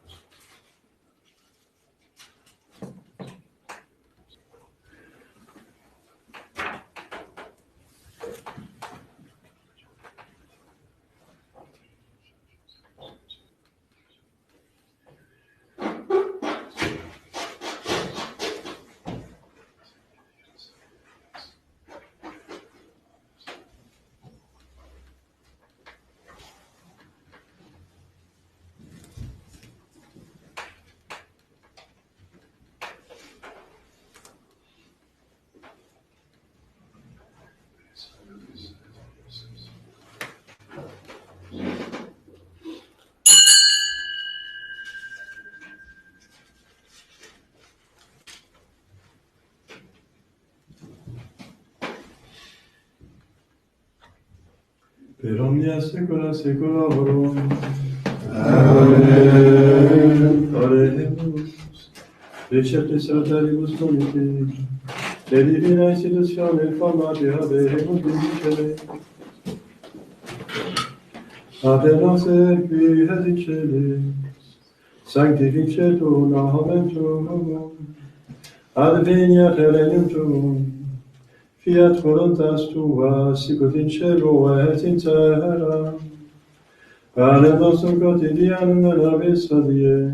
Per omnia saecula saeculorum. Amen. Oremus. Receptis saltaribus comiti. De divina institutione formate habemus vincere. Adenos qui et celis. Sanctificetur nomen tuum. Adveniat regnum tuum. Fiat voluntas tua, sicut in cielo et in terra. Panem nostrum quotidianum da nobis hodie,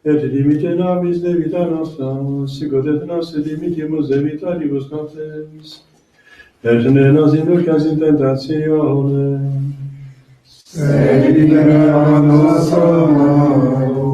et dimitte nobis debita nostra, sicut et nos dimittimus debitoribus nostris. Et ne nos inducas in tentatione, Sed libera nos a malo.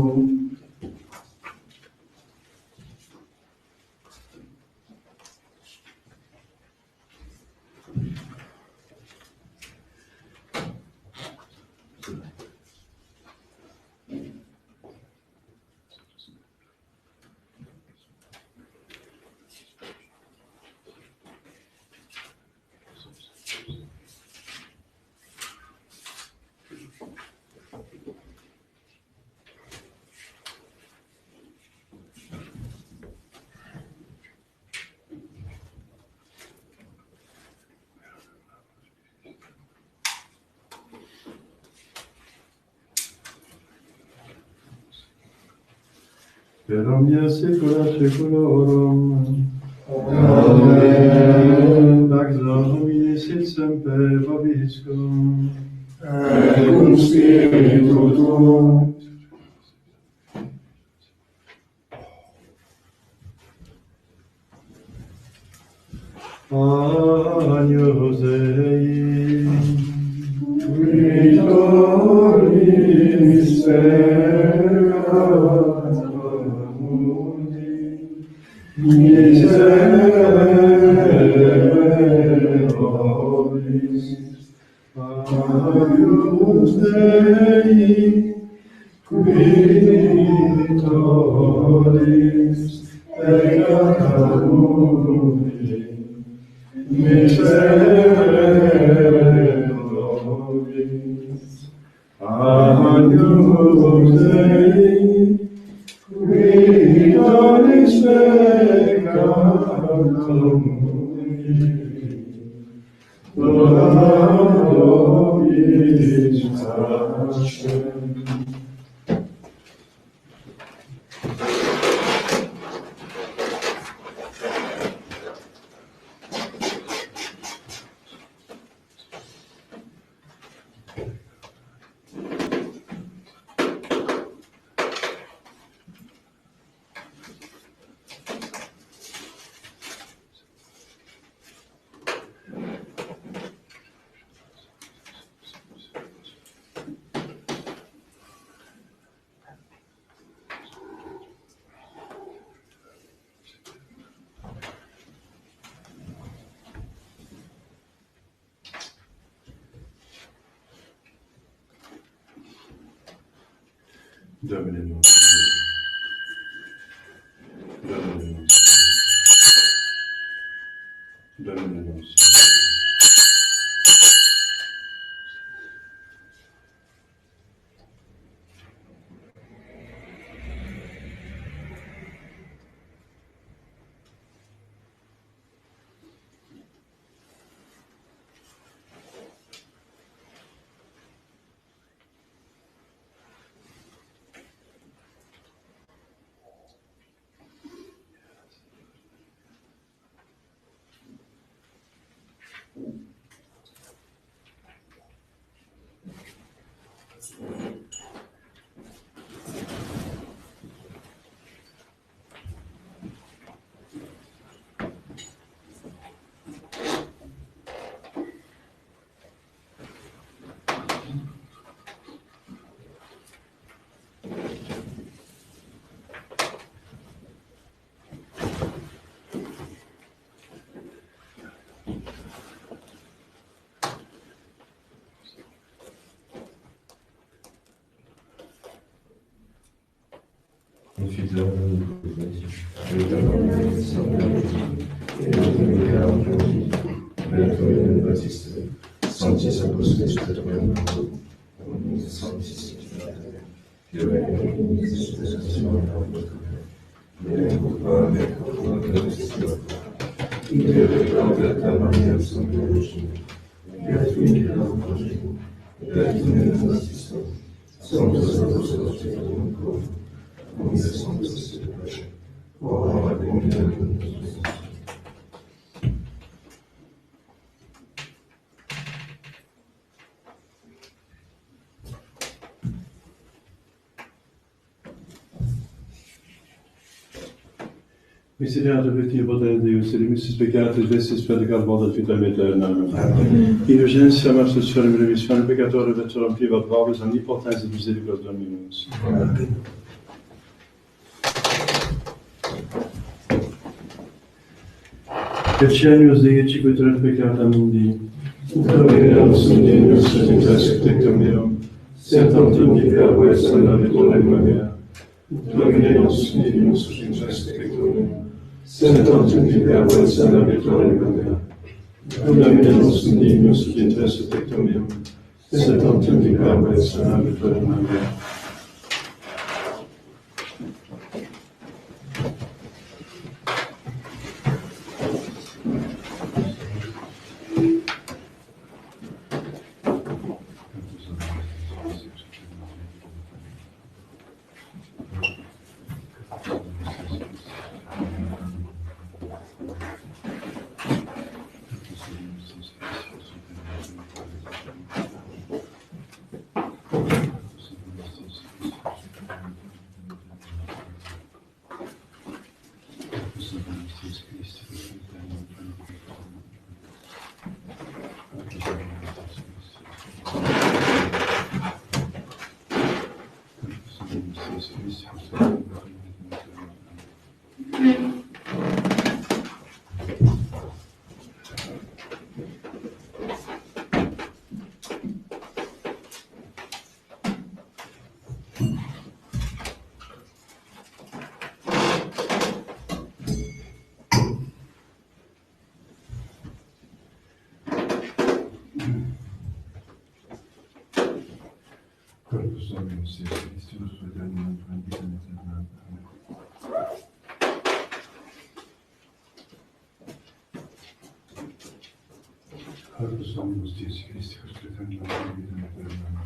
per omnia saecula saeculorum. Amen. Pax Domini sit semper vobiscum. Et cum spiritu tuo. Agnus Dei, Victoris peccator mundi, miserere nobis, Agnus Dei, qui victoris peccator mundi, miserere nobis. Agnus Dei, qui victoris peccator mundi, dona nobis pacem. Domine nostrum. Domine nostrum. Domine nostrum. confident et Baptiste, Sanctis Apostles Petronium, Sanctis Miserere veti potere Deus, et remissis peccatis vestis predicat volet vita aeterna. Indulgentia nostra Signore, remissione peccatore veterum privat vobis, omnipotens et misericordiae Dominus. Ecenius Dei cicuitur peccata mundi, Domine auxilius et intercet tectum meum, sed autentica ves in abitura mea. Domine auxilius et intercet tectum meum, sed autentica ves in abitura mea. Domine auxilius et intercet tectum meum, sed autentica ves in abitura mea. Corpus Dominus Iesus Christus, Aeternam Vitam Aeternam. Corpus Dominus Iesus Christus, Aeternam Vitam Aeternam.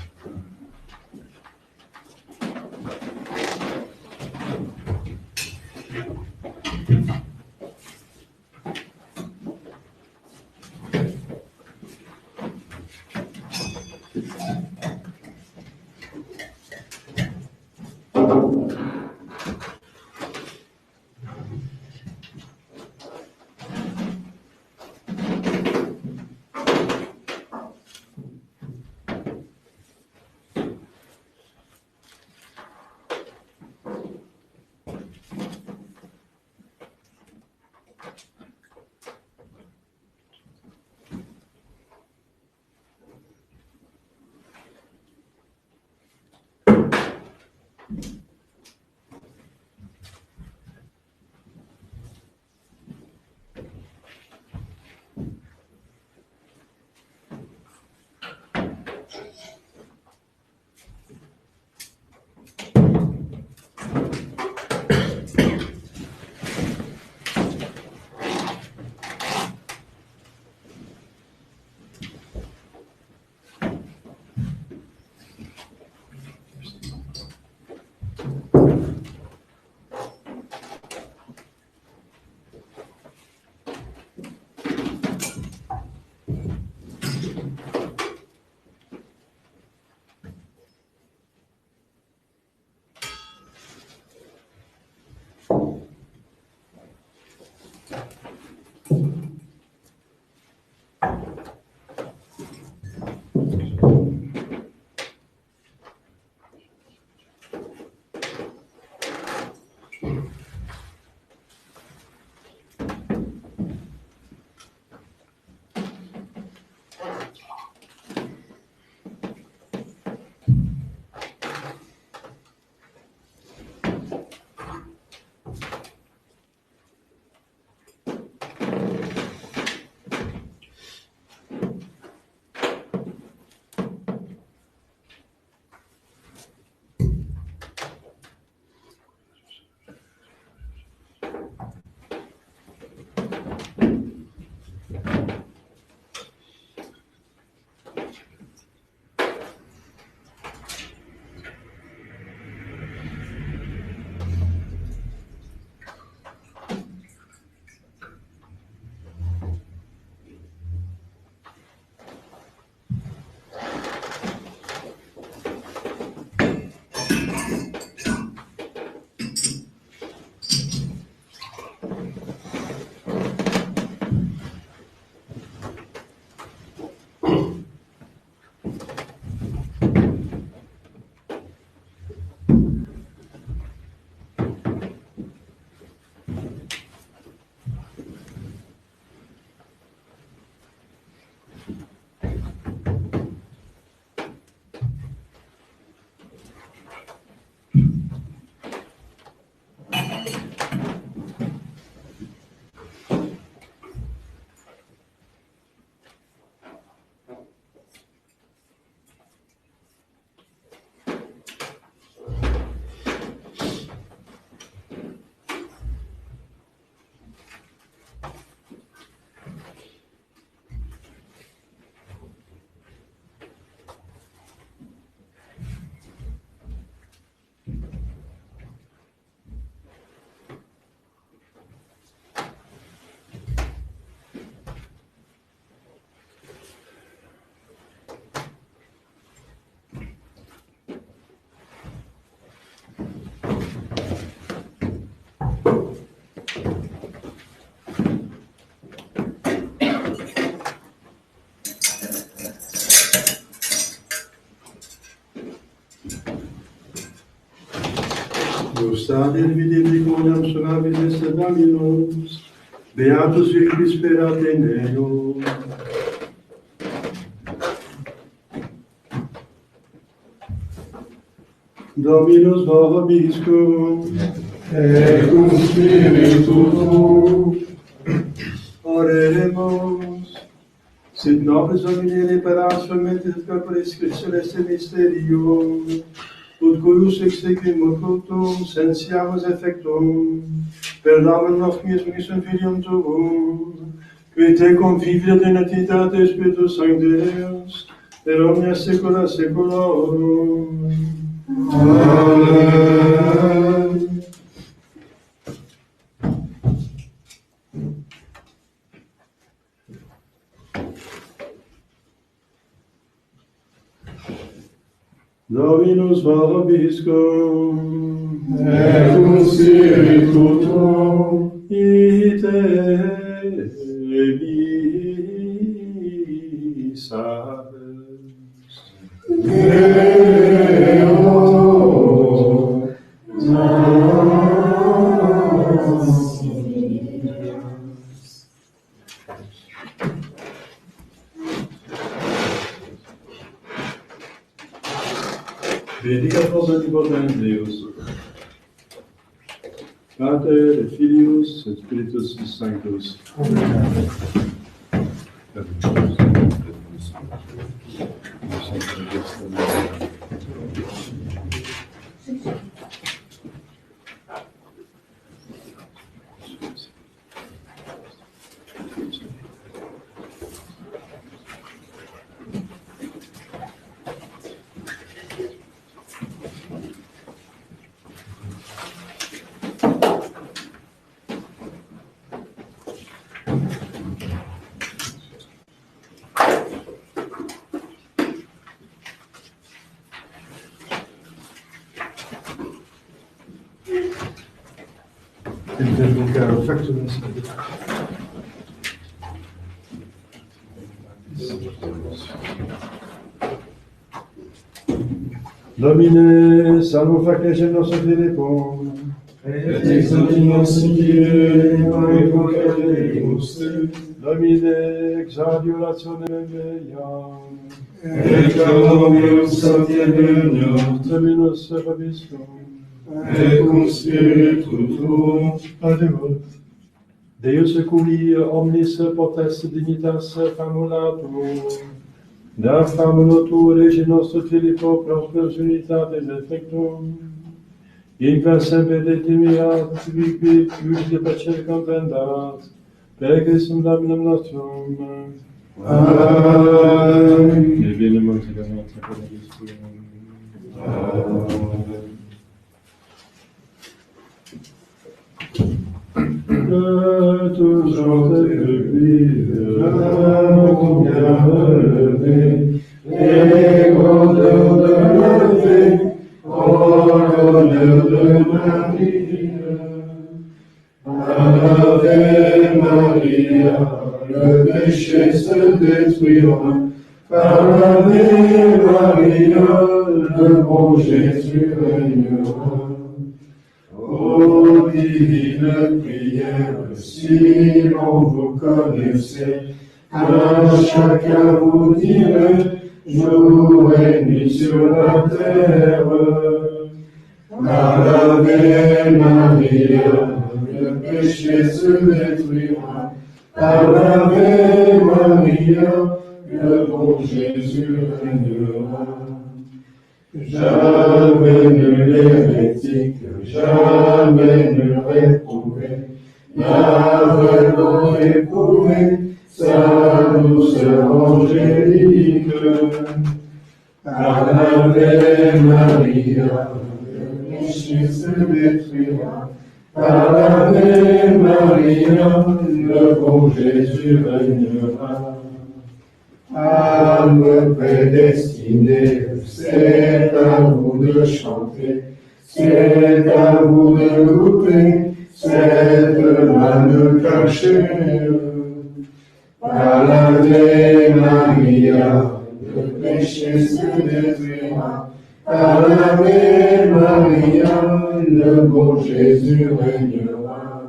Gusta del vidificum suavis et Dominus, Beatus victis sperate in Deo. Dominus vobiscum, et cum spiritu tuo. Oremus. Sit nobis Domine reparatio mentis corporis Christi celeste mysterium, ut cuius exequimur cultum sentiamus effectum, per nomen nostrum Iesu Filium tuum, qui te confidia in unitate Spiritus Sancti Deus, per omnia saecula saeculorum. Amen. Dominus vobiscum, Et cum spiritu tuo. ite misas. Deo Benedicat vos omnipotens Deus, Pater et Filius et Spiritus Sanctus. Intervocare factum est. Domine, salvo facesem nostro Philippum, et examinus in Kyrie, evocatemus te, Domine, exadiolationem meiam, et clamamium sanctium, Dominus vobiscum, et cum spiritu tuo. Ademus. Deus seculi omnis potest dignitas famulatum, da famulo tu, Rege nostro Filippo, prosperos unitates effectum, in per semper de timiat, vivi, ius de pace contendat, per Christum Dominum nostrum. Amen. Et benedictum Sancta Christus. Amen. Que toujours et grandeur de la vie, l'honneur de Marie. Ave Maria, le péché se détruira. Ave Maria, le bon Jésus régnera. Ô divine prière, si l'on vous connaissait, à chacun vous direz, jour et nuit sur la terre. Ave Maria, le péché se détruira. Ave Maria, le bon Jésus régnera. Jamais nul hérétique, jamais nul réprouvé, n'aveugle éprouvé sa douceur angélique. Ave Maria, le péché se détruira. Ave Maria, le bon Jésus régnera. Âme prédestinée, c'est à vous de chanter, c'est à vous de goûter cette manne cachée. Ave Maria, le péché se détruira. Ave Maria, le bon Jésus régnera.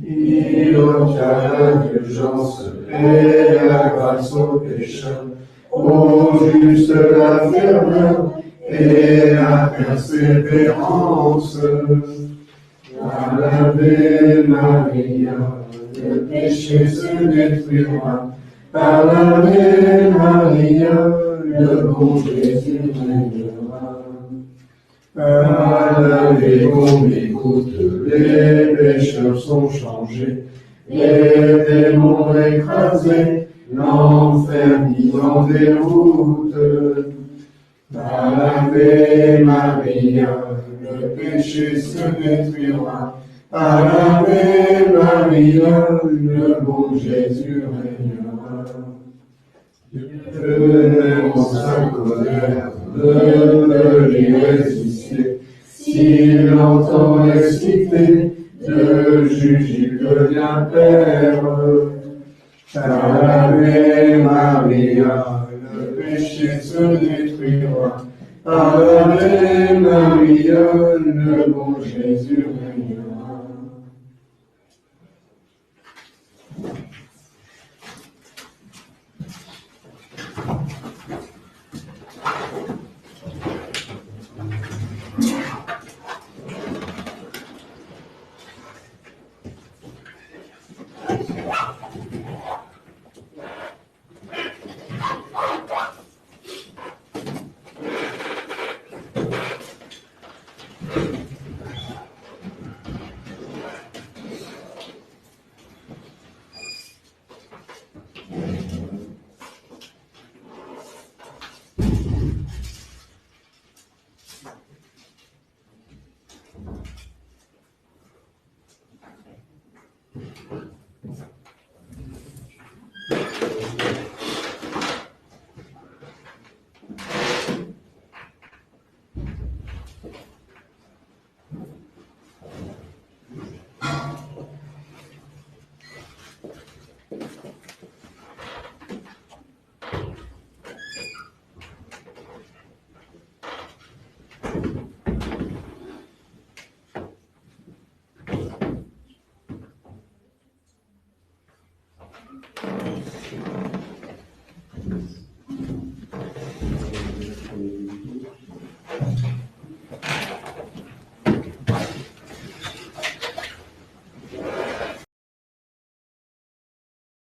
Il obtient l'indulgence et la grâce aux pécheurs, au juste la ferveur et la persévérance. Ave Maria, le péché se détruira. Par l'Ave Maria, le bon Jésus régnera. À l'Ave qu'on écoute, les pécheurs sont changés, les démons écrasés, l'enfer mis en déroute. Par l'Ave Maria, le péché se détruira. Par l'Ave Maria, le bon Jésus régnera. Dieu dans sa colère ne peut lui résister. S'il entend exciter, Dieu juge, il devient Père. Par l'Ave Maria, le péché se détruira. Par l'Ave Maria, le bon Jésus régnera.